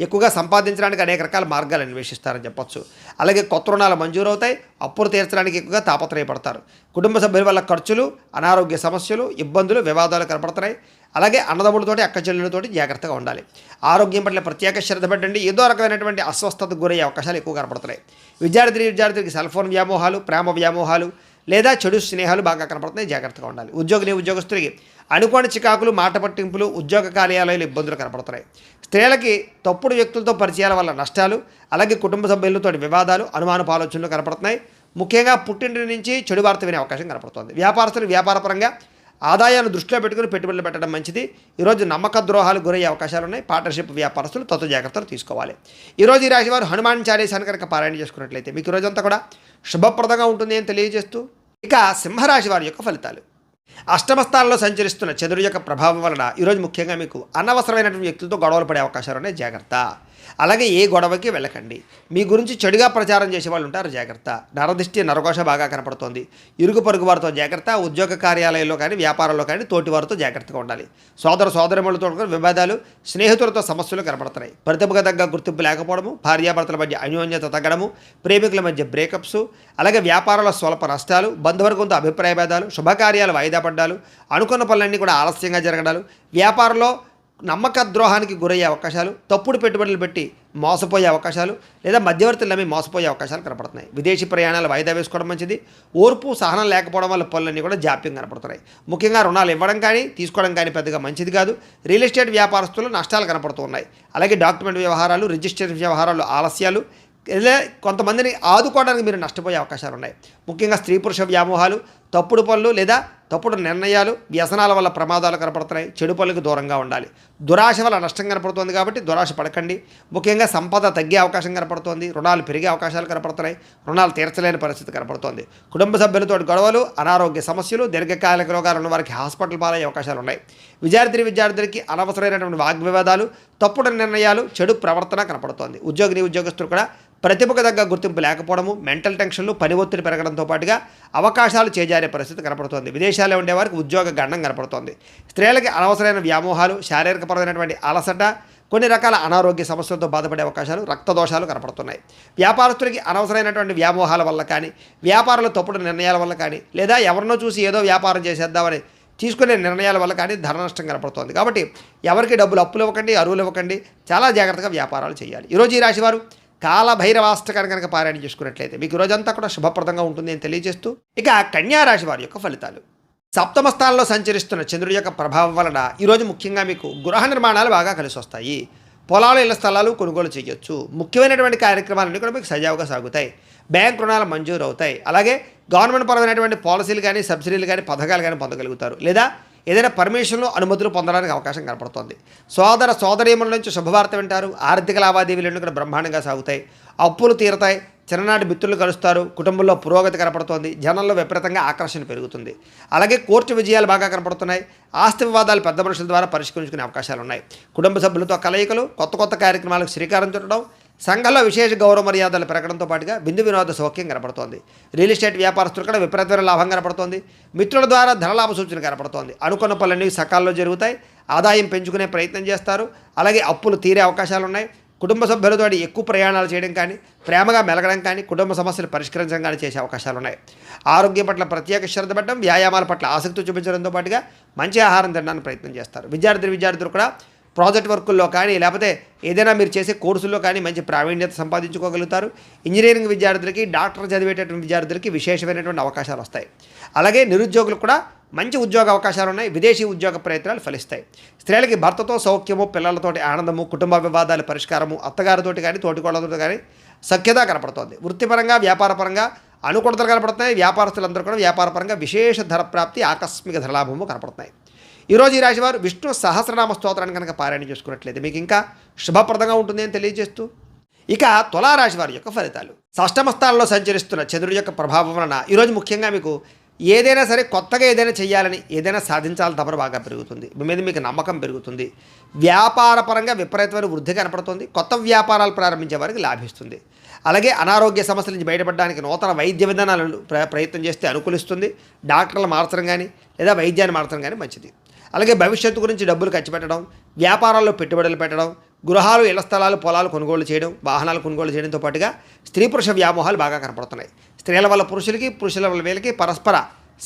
ఎక్కువగా సంపాదించడానికి అనేక రకాల మార్గాలు అన్వేషిస్తారని చెప్పొచ్చు. అలాగే కొత్త రుణాలు మంజూరవుతాయి. అప్పులు తీర్చడానికి ఎక్కువగా తాపత్రయపడతారు. కుటుంబ సభ్యుల వల్ల ఖర్చులు, అనారోగ్య సమస్యలు, ఇబ్బందులు, వివాదాలు కనపడుతున్నాయి. అలాగే అన్నదమ్ములతోటి, అక్క చెల్లెలతోటి జాగ్రత్తగా ఉండాలి. ఆరోగ్యం పట్ల ప్రత్యేక శ్రద్ధ పెట్టండి. ఏదో రకమైనటువంటి అస్వస్థతకు గురయ్యే అవకాశాలు ఎక్కువ కనపడుతున్నాయి. విద్యార్థికి సెల్ ఫోన్ వ్యామోహాలు, ప్రేమ వ్యామోహాలు లేదా చెడు స్నేహాలు బాగా కనపడుతున్నాయి. జాగ్రత్తగా ఉండాలి. ఉద్యోగస్తులకి అనుకోని చికాకులు, మాట పట్టింపులు, ఉద్యోగ కార్యాలయాలు ఇబ్బందులు కనపడుతున్నాయి. స్త్రీలకి తప్పుడు వ్యక్తులతో పరిచయాల వల్ల నష్టాలు, అలాగే కుటుంబ సభ్యులతో వివాదాలు, అనుమానపు ఆలోచనలు కనపడుతున్నాయి. ముఖ్యంగా పుట్టింటి నుంచి చెడు వార్త వినే అవకాశం కనపడుతుంది. వ్యాపారస్తులు వ్యాపారపరంగా ఆదాయాన్ని దృష్టిలో పెట్టుకుని పెట్టుబడులు పెట్టడం మంచిది. ఈరోజు నమ్మక ద్రోహాలు గురయ్యే అవకాశాలు ఉన్నాయి. పార్ట్నర్షిప్ వ్యాపారస్తులు తత్వ జాగ్రత్తలు తీసుకోవాలి. ఈరోజు ఈ రాశి వారు హనుమాన్ చాలీసాన్ని కనుక పారాయణ చేసుకున్నట్లయితే మీకు ఈరోజంతా కూడా శుభప్రదంగా ఉంటుంది అని తెలియజేస్తూ, ఇక సింహరాశి వారి యొక్క ఫలితాలు. అష్టమ స్థానంలో సంచరిస్తున్న చంద్రుడి యొక్క ప్రభావం వలన ఈరోజు ముఖ్యంగా మీకు అనవసరమైనటువంటి వ్యక్తులతో గొడవలు పడే అవకాశాలు ఉన్నాయి. జాగ్రత్త. అలాగే ఏ గొడవకి వెళ్ళకండి. మీ గురించి చెడుగా ప్రచారం చేసే వాళ్ళు ఉంటారు. జాగ్రత్త. నరదిష్టి, నరఘోష బాగా కనపడుతోంది. ఇరుగు పొరుగు వారితో జాగ్రత్త. ఉద్యోగ కార్యాలయంలో కానీ, వ్యాపారంలో కానీ తోటి వారితో జాగ్రత్తగా ఉండాలి. సోదరమణులతో వివాదాలు, స్నేహితులతో సమస్యలు కనపడుతున్నాయి. ప్రతిభకు తగ్గ గుర్తింపు లేకపోవడము, భార్యాభర్తల మధ్య అన్యోన్యత తగ్గడము, ప్రేమికుల మధ్య బ్రేకప్స్, అలాగే వ్యాపారంలో స్వల్ప నష్టాలు, బంధువర్గంతో అభిప్రాయ భేదాలు, శుభకార్యాలు వాయిదా పడ్డాలు, అనుకున్న పనులన్నీ కూడా ఆలస్యంగా జరగడాలు, వ్యాపారంలో నమ్మక ద్రోహానికి గురయ్యే అవకాశాలు, తప్పుడు పెట్టుబడులు పెట్టి మోసపోయే అవకాశాలు లేదా మధ్యవర్తులు నమ్మి మోసపోయే అవకాశాలు కనపడుతున్నాయి. విదేశీ ప్రయాణాలు వాయిదా వేసుకోవడం మంచిది. ఓర్పు, సహనం లేకపోవడం వల్ల పనులన్నీ కూడా జాప్యం కనపడుతున్నాయి. ముఖ్యంగా రుణాలు ఇవ్వడం కానీ తీసుకోవడం కానీ పెద్దగా మంచిది కాదు. రియల్ ఎస్టేట్ వ్యాపారస్తులు నష్టాలు కనపడుతున్నాయి. అలాగే డాక్యుమెంట్ వ్యవహారాలు, రిజిస్ట్రేషన్ వ్యవహారాలు ఆలస్యాలు, ఇలా కొంతమందిని ఆదుకోవడానికి మీరు నష్టపోయే అవకాశాలు ఉన్నాయి. ముఖ్యంగా స్త్రీ పురుష వ్యామోహాలు, తప్పుడు పనులు లేదా తప్పుడు నిర్ణయాలు, వ్యసనాల వల్ల ప్రమాదాలు కనపడుతున్నాయి. చెడు పనులకు దూరంగా ఉండాలి. దురాశ వల్ల నష్టం కనపడుతుంది. కాబట్టి దురాశ పడకండి. ముఖ్యంగా సంపద తగ్గే అవకాశం కనపడుతోంది. రుణాలు పెరిగే అవకాశాలు కనపడుతున్నాయి. రుణాలు తీర్చలేని పరిస్థితి కనపడుతోంది. కుటుంబ సభ్యులతో గొడవలు, అనారోగ్య సమస్యలు, దీర్ఘకాలిక రోగాలు ఉన్న వారికి హాస్పిటల్ పాలయ్యే అవకాశాలు ఉన్నాయి. విద్యార్థులకి అనవసరమైనటువంటి వాగ్వివాదాలు, తప్పుడు నిర్ణయాలు, చెడు ప్రవర్తన కనపడుతోంది. ఉద్యోగస్తులు కూడా ప్రతిభకు తగ్గ గుర్తింపు లేకపోవడము, మెంటల్ టెన్షన్లు, పని ఒత్తిడి పెరగడంతో పాటుగా అవకాశాలు చేజారే పరిస్థితి కనపడుతోంది. విదేశాల్లో ఉండేవారికి ఉద్యోగ గండం కనపడుతోంది. స్త్రీలకి అనవసరమైన వ్యామోహాలు, శారీరకపరమైనటువంటి అలసట, కొన్ని రకాల అనారోగ్య సమస్యలతో బాధపడే అవకాశాలు, రక్తదోషాలు కనపడుతున్నాయి. వ్యాపారస్తులకి అనవసరమైనటువంటి వ్యామోహాల వల్ల కానీ, వ్యాపారంలో తప్పుడు నిర్ణయాల వల్ల కానీ, లేదా ఎవరినో చూసి ఏదో వ్యాపారం చేసేద్దామని తీసుకునే నిర్ణయాల వల్ల కానీ ధన నష్టం కనపడుతోంది. కాబట్టి ఎవరికి డబ్బులు అప్పులు ఇవ్వకండి, అరువులు ఇవ్వకండి. చాలా జాగ్రత్తగా వ్యాపారాలు చేయాలి. ఈరోజు ఈ రాశివారు కాలభైరవాష్టకాన్ని కనుక పారాయణ చేసుకున్నట్లయితే మీకు రోజంతా కూడా శుభప్రదంగా ఉంటుంది అని తెలియజేస్తూ, ఇక కన్యా రాశి వారి యొక్క ఫలితాలు. సప్తమ స్థానంలో సంచరిస్తున్న చంద్రుడి యొక్క ప్రభావం వలన ఈరోజు ముఖ్యంగా మీకు గృహ నిర్మాణాలు బాగా కలిసి వస్తాయి. పొలాలు, ఇళ్ల స్థలాలు కొనుగోలు చేయొచ్చు. ముఖ్యమైనటువంటి కార్యక్రమాలన్నీ కూడా మీకు సజావుగా సాగుతాయి. బ్యాంక్ రుణాలు మంజూరు అవుతాయి. అలాగే గవర్నమెంట్ పరమైనటువంటి పాలసీలు కానీ, సబ్సిడీలు కానీ, పథకాలు కానీ పొందగలుగుతారు. లేదా ఏదైనా పర్మిషన్లు, అనుమతులు పొందడానికి అవకాశం కనపడుతుంది. సోదరీమణుల నుంచి శుభవార్త వింటారు. ఆర్థిక లావాదేవీలు కూడా బ్రహ్మాండంగా సాగుతాయి. అప్పులు తీరతాయి. చిన్ననాటి మిత్రులు కలుస్తారు. కుటుంబంలో పురోగతి కనపడుతోంది. జనంలో విపరీతంగా ఆకర్షణ పెరుగుతుంది. అలాగే కోర్టు విజయాలు బాగా కనపడుతున్నాయి. ఆస్తి వివాదాలు పెద్ద మనుషుల ద్వారా పరిష్కరించుకునే అవకాశాలు ఉన్నాయి. కుటుంబ సభ్యులతో కలయికలు, కొత్త కార్యక్రమాలకు శ్రీకారం చుట్టడం, సంఘంలో విశేష గౌరవ మర్యాదలు పెరగడంతో పాటుగా విందు వినోద సౌఖ్యం కనపడుతోంది. రియల్ ఎస్టేట్ వ్యాపారస్తులు కూడా విపరీతమైన లాభం కనపడుతోంది. మిత్రుల ద్వారా ధనలాభ సూచన కనపడుతోంది. అనుకున్న పనులన్నీ సకాలంలో జరుగుతాయి. ఆదాయం పెంచుకునే ప్రయత్నం చేస్తారు. అలాగే అప్పులు తీరే అవకాశాలు ఉన్నాయి. కుటుంబ సభ్యులతో ఎక్కువ ప్రయాణాలు చేయడం కానీ, ప్రేమగా మెలగడం కానీ, కుటుంబ సమస్యలు పరిష్కరించడం కానీ చేసే అవకాశాలు ఉన్నాయి. ఆరోగ్యం పట్ల ప్రత్యేక శ్రద్ధ పెట్టడం, వ్యాయామాల పట్ల ఆసక్తి చూపించడంతో పాటుగా మంచి ఆహారం తినడానికి ప్రయత్నం చేస్తారు. విద్యార్థులు కూడా ప్రాజెక్ట్ వర్కుల్లో కానీ లేకపోతే ఏదైనా మీరు చేసే కోర్సుల్లో కానీ మంచి ప్రావీణ్యత సంపాదించుకోగలుగుతారు. ఇంజనీరింగ్ విద్యార్థులకి, డాక్టర్ చదివేటటువంటి విద్యార్థులకి విశేషమైనటువంటి అవకాశాలు వస్తాయి. అలాగే నిరుద్యోగులకు కూడా మంచి ఉద్యోగ అవకాశాలు ఉన్నాయి. విదేశీ ఉద్యోగ ప్రయత్నాలు ఫలిస్తాయి. స్త్రీలకి భర్తతో సౌఖ్యము, పిల్లలతోటి ఆనందము, కుటుంబ వివాదాల పరిష్కారము, అత్తగారితోటి కానీ తోటికోళ్ళతో కానీ సఖ్యత కనపడుతోంది. వృత్తిపరంగా, వ్యాపారపరంగా అనుకూలతలు కనపడుతున్నాయి. వ్యాపారస్తులందరూ కూడా వ్యాపారపరంగా విశేష ధర ప్రాప్తి, ఆకస్మిక ధరలాభము కనపడుతున్నాయి. ఈరోజు ఈ రాశివారు విష్ణు సహస్రనామ స్తోత్రాన్ని కనుక పారాయణ చేసుకున్నట్లయితే మీకు ఇంకా శుభప్రదంగా ఉంటుంది అని తెలియజేస్తూ, ఇక తులారాశి వారి యొక్క ఫలితాలు. షష్టమ స్థానంలో సంచరిస్తున్న చంద్రుడి యొక్క ప్రభావం వలన ఈరోజు ముఖ్యంగా మీకు ఏదైనా సరే కొత్తగా ఏదైనా చేయాలని, ఏదైనా సాధించాలని తపన బాగా పెరుగుతుంది. మీ మీద మీకు నమ్మకం పెరుగుతుంది. వ్యాపారపరంగా విపరీతమైన వృద్ధి కనపడుతుంది. కొత్త వ్యాపారాలు ప్రారంభించే వారికి లాభిస్తుంది. అలాగే అనారోగ్య సమస్యల నుంచి బయటపడడానికి నూతన వైద్య విధానాలను ప్రయత్నం చేస్తే అనుకూలిస్తుంది. డాక్టర్లు మార్చడం కానీ లేదా వైద్యాన్ని మార్చడం కానీ మంచిది. అలాగే భవిష్యత్తు గురించి డబ్బులు ఖర్చు పెట్టడం, వ్యాపారాల్లో పెట్టుబడులు పెట్టడం, గృహాలు, ఇళ్ల స్థలాలు, పొలాలు కొనుగోలు చేయడం, వాహనాలు కొనుగోలు చేయడంతో పాటుగా స్త్రీ పురుష వ్యామోహాలు బాగా కనపడుతున్నాయి. స్త్రీల వల్ల పురుషులకి, పురుషుల వల్ల వీళ్ళకి పరస్పర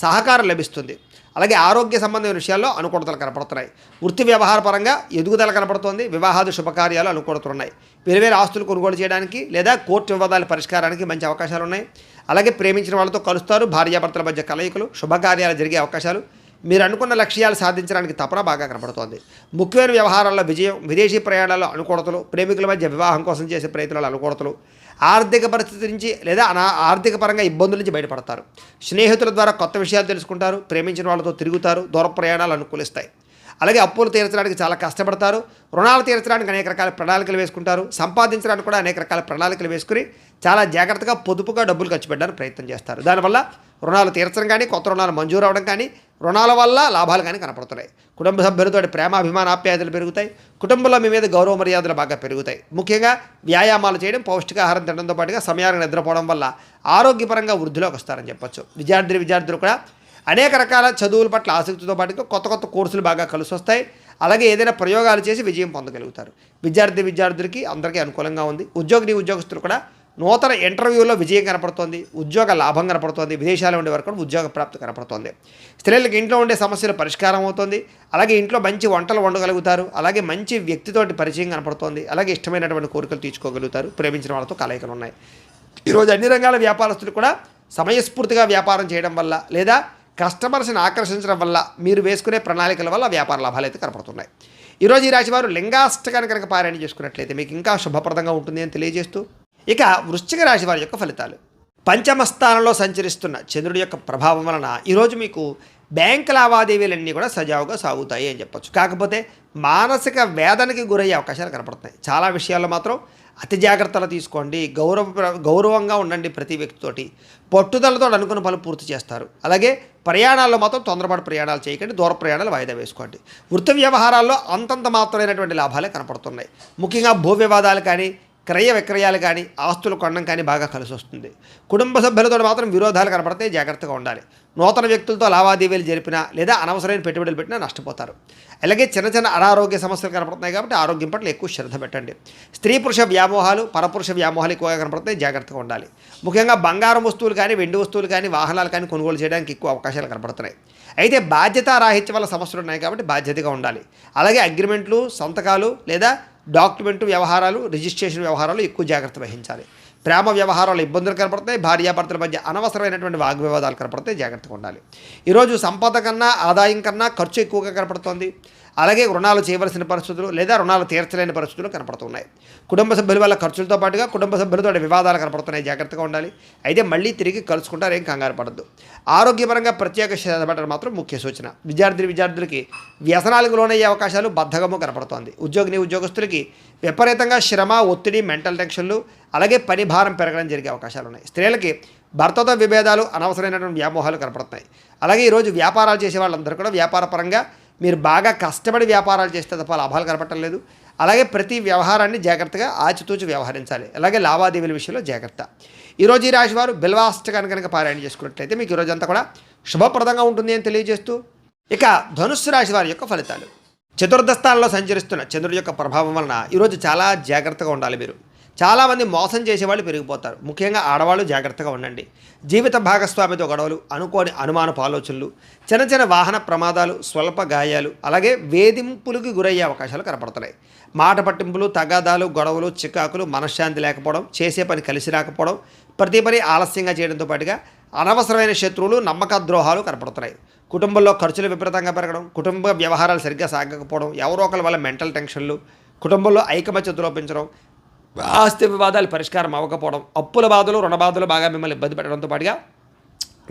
సహకారం లభిస్తుంది. అలాగే ఆరోగ్య సంబంధమైన విషయాల్లో అనుకూలతలు కనపడుతున్నాయి. వృత్తి వ్యవహార పరంగా ఎదుగుదల కనపడుతోంది. వివాహాది శుభకార్యాలు అనుకూలతలున్నాయి. వేరువేరు ఆస్తులు కొనుగోలు చేయడానికి లేదా కోర్టు వివాదాల పరిష్కారానికి మంచి అవకాశాలు ఉన్నాయి. అలాగే ప్రేమించిన వాళ్ళతో కలుస్తారు. భార్యాభర్తల మధ్య కలయికలు, శుభకార్యాలు జరిగే అవకాశాలు, మీరు అనుకున్న లక్ష్యాలు సాధించడానికి తపన బాగా కనపడుతోంది. ముఖ్యమైన వ్యవహారాల్లో విజయం, విదేశీ ప్రయాణాల్లో అనుకూలతలు, ప్రేమికుల మధ్య వివాహం కోసం చేసే ప్రయత్నాలు అనుకూలతలు, ఆర్థిక పరిస్థితి నుంచి లేదా ఆర్థిక పరంగా ఇబ్బందుల నుంచి బయటపడతారు. స్నేహితుల ద్వారా కొత్త విషయాలు తెలుసుకుంటారు. ప్రేమించిన వాళ్ళతో తిరుగుతారు. దూర ప్రయాణాలు అనుకూలిస్తాయి. అలాగే అప్పులు తీర్చడానికి చాలా కష్టపడతారు. రుణాలు తీర్చడానికి అనేక రకాల ప్రణాళికలు వేసుకుంటారు. సంపాదించడానికి కూడా అనేక రకాల ప్రణాళికలు వేసుకుని చాలా జాగ్రత్తగా పొదుపుగా డబ్బులు ఖర్చు పెట్టడానికి ప్రయత్నం చేస్తారు. దానివల్ల రుణాలు తీర్చడం కానీ, కొత్త రుణాలు మంజూరు అవ్వడం కానీ, రుణాల వల్ల లాభాలు కానీ కనపడుతున్నాయి. కుటుంబ సభ్యులతో ప్రేమ, అభిమాన, ఆప్యాయతలు పెరుగుతాయి. కుటుంబంలో మీ మీద గౌరవ మర్యాదలు బాగా పెరుగుతాయి. ముఖ్యంగా వ్యాయామాలు చేయడం, పౌష్టికాహారం తినడంతో పాటుగా సమయానికి నిద్రపోవడం వల్ల ఆరోగ్యపరంగా వృద్ధిలోకి వస్తారని చెప్పొచ్చు. విద్యార్థులు కూడా అనేక రకాల చదువుల పట్ల ఆసక్తితో పాటుగా కొత్త కొత్త కోర్సులు బాగా కలిసి వస్తాయి. అలాగే ఏదైనా ప్రయోగాలు చేసి విజయం పొందగలుగుతారు. విద్యార్థులకి అందరికీ అనుకూలంగా ఉంది. ఉద్యోగస్తులు కూడా నూతన ఇంటర్వ్యూలో విజయం కనపడుతోంది. ఉద్యోగ లాభం కనపడుతోంది. విదేశాల్లో ఉండే వరకు కూడా ఉద్యోగ ప్రాప్తి కనపడుతోంది. స్త్రీలకు ఇంట్లో ఉండే సమస్యలు పరిష్కారం అవుతుంది. అలాగే ఇంట్లో మంచి వంటలు వండగలుగుతారు. అలాగే మంచి వ్యక్తితోటి పరిచయం కనపడుతోంది. అలాగే ఇష్టమైనటువంటి కోరికలు తీర్చుకోగలుగుతారు. ప్రేమించిన వాళ్ళతో కలయికలు ఉన్నాయి. ఈరోజు అన్ని రంగాల వ్యాపారస్తులు కూడా సమయస్ఫూర్తిగా వ్యాపారం చేయడం వల్ల లేదా కస్టమర్స్ని ఆకర్షించడం వల్ల మీరు వేసుకునే ప్రణాళికల వల్ల వ్యాపార లాభాలు అయితే కనపడుతున్నాయి. ఈరోజు ఈ రాశి వారు లింగాష్టకాన్ని కనుక పారాయణ చేసుకున్నట్లయితే మీకు ఇంకా శుభప్రదంగా ఉంటుంది అని తెలియజేస్తూ, ఇక వృశ్చిక రాశి వారి యొక్క ఫలితాలు. పంచమ స్థానంలో సంచరిస్తున్న చంద్రుడి యొక్క ప్రభావం వలన ఈరోజు మీకు బ్యాంక్ లావాదేవీలన్నీ కూడా సజావుగా సాగుతాయి అని చెప్పొచ్చు. కాకపోతే మానసిక వేదనకి గురయ్యే అవకాశాలు కనపడుతున్నాయి. చాలా విషయాల్లో మాత్రం అతి జాగ్రత్తలు తీసుకోండి. గౌరవంగా ఉండండి. ప్రతి వ్యక్తితోటి పట్టుదలతో అనుకున్న పనులు పూర్తి చేస్తారు. అలాగే ప్రయాణాల్లో మాత్రం తొందరపాటు ప్రయాణాలు చేయకండి. దూర ప్రయాణాలు వాయిదా వేసుకోండి. వృత్తి వ్యవహారాల్లో అంతంత మాత్రమైనటువంటి లాభాలే కనపడుతున్నాయి. ముఖ్యంగా భూ వివాదాలు కానీ, క్రయ విక్రయాలు కానీ, ఆస్తులు కొనడం కానీ బాగా కలిసి వస్తుంది. కుటుంబ సభ్యులతో మాత్రం విరోధాలు కనపడితే జాగ్రత్తగా ఉండాలి. నూతన వ్యక్తులతో లావాదేవీలు జరిపినా లేదా అనవసరమైన పెట్టుబడులు పెట్టినా నష్టపోతారు. అలాగే చిన్న చిన్న అనారోగ్య సమస్యలు కనపడుతున్నాయి కాబట్టి ఆరోగ్యం పట్ల ఎక్కువ శ్రద్ధ పెట్టండి. స్త్రీ పురుష వ్యామోహాలు, పరపురుష వ్యామోహాలు ఎక్కువగా కనపడుతున్నాయి. జాగ్రత్తగా ఉండాలి. ముఖ్యంగా బంగారం వస్తువులు కానీ, వెండి వస్తువులు కానీ, వాహనాలు కానీ కొనుగోలు చేయడానికి ఎక్కువ అవకాశాలు కనపడుతున్నాయి. అయితే బాధ్యతారాహిత్యం వల్ల సమస్యలు ఉన్నాయి కాబట్టి బాధ్యతగా ఉండాలి. అలాగే అగ్రిమెంట్లు, సంతకాలు లేదా డాక్యుమెంటు వ్యవహారాలు, రిజిస్ట్రేషన్ వ్యవహారాలు ఎక్కువ జాగ్రత్త వహించాలి. ప్రేమ వ్యవహారాలు ఇబ్బందులు కనపడతాయి. భార్యాభర్తల మధ్య అనవసరమైనటువంటి వాగ్వివాదాలు కనపడతాయి. జాగ్రత్తగా ఉండాలి. ఈరోజు సంపద కన్నా, ఆదాయం కన్నా ఖర్చు ఎక్కువగా కనపడుతోంది. అలాగే రుణాలు చేయవలసిన పరిస్థితులు లేదా రుణాలు తీర్చలేని పరిస్థితులు కనపడుతున్నాయి. కుటుంబ సభ్యుల వల్ల ఖర్చులతో పాటుగా కుటుంబ సభ్యులతో వివాదాలు కనపడుతున్నాయి. జాగ్రత్తగా ఉండాలి. అయితే మళ్ళీ తిరిగి కలుసుకుంటారు. ఏం కంగారు పడద్దు. ఆరోగ్యపరంగా ప్రత్యేక శ్రద్ధ పెట్టడం మాత్రం ముఖ్య సూచన. విద్యార్థులకి వ్యసనాలకు లోనయ్యే అవకాశాలు, బద్ధకము కనపడుతోంది. ఉద్యోగస్తులకి విపరీతంగా శ్రమ, ఒత్తిడి, మెంటల్ టెన్షన్లు, అలాగే పని భారం పెరగడం జరిగే అవకాశాలు ఉన్నాయి. స్త్రీలకి భర్తతో విభేదాలు, అనవసరమైనటువంటి వ్యామోహాలు కనపడుతున్నాయి. అలాగే ఈరోజు వ్యాపారాలు చేసే వాళ్ళందరూ కూడా వ్యాపార పరంగా మీరు బాగా కష్టపడి వ్యాపారాలు చేస్తే తప్ప లాభాలు కనపడటం లేదు. అలాగే ప్రతి వ్యవహారాన్ని జాగ్రత్తగా ఆచితూచి వ్యవహరించాలి. అలాగే లావాదేవీల విషయంలో జాగ్రత్త. ఈరోజు ఈ రాశి వారు బిల్వాష్టకాన్ని కనుక పారాయణ చేసుకున్నట్లయితే మీకు ఈరోజు అంతా కూడా శుభప్రదంగా ఉంటుంది అని తెలియజేస్తూ, ఇక ధనుస్సు రాశి వారి యొక్క ఫలితాలు. చతుర్థ స్థానంలో సంచరిస్తున్న చంద్రుడి యొక్క ప్రభావం వలన ఈరోజు చాలా జాగ్రత్తగా ఉండాలి. మీరు చాలామంది మోసం చేసేవాళ్ళు పెరిగిపోతారు. ముఖ్యంగా ఆడవాళ్ళు జాగ్రత్తగా ఉండండి. జీవిత భాగస్వామితో గొడవలు, అనుకోని అనుమానపు ఆలోచనలు, చిన్న చిన్న వాహన ప్రమాదాలు, స్వల్ప గాయాలు, అలాగే వేధింపులకు గురయ్యే అవకాశాలు కనపడుతున్నాయి. మాట పట్టింపులు, తగాదాలు, గొడవలు, చికాకులు, మనశ్శాంతి లేకపోవడం, చేసే పని కలిసి రాకపోవడం, ప్రతి పని ఆలస్యంగా చేయడంతో పాటుగా అనవసరమైన శత్రువులు, నమ్మక ద్రోహాలు కనపడుతున్నాయి. కుటుంబంలో ఖర్చులు విపరీతంగా పెరగడం, కుటుంబ వ్యవహారాలు సరిగ్గా సాగకపోవడం, ఎవరో ఒకరి వల్ల మెంటల్ టెన్షన్లు, కుటుంబంలో ఐకమత్యత లోపించడం, ఆస్తి వివాదాలు పరిష్కారం అవ్వకపోవడం, అప్పుల బాధలు, రుణ బాధలు బాగా మిమ్మల్ని ఇబ్బంది పెట్టడంతో పాటుగా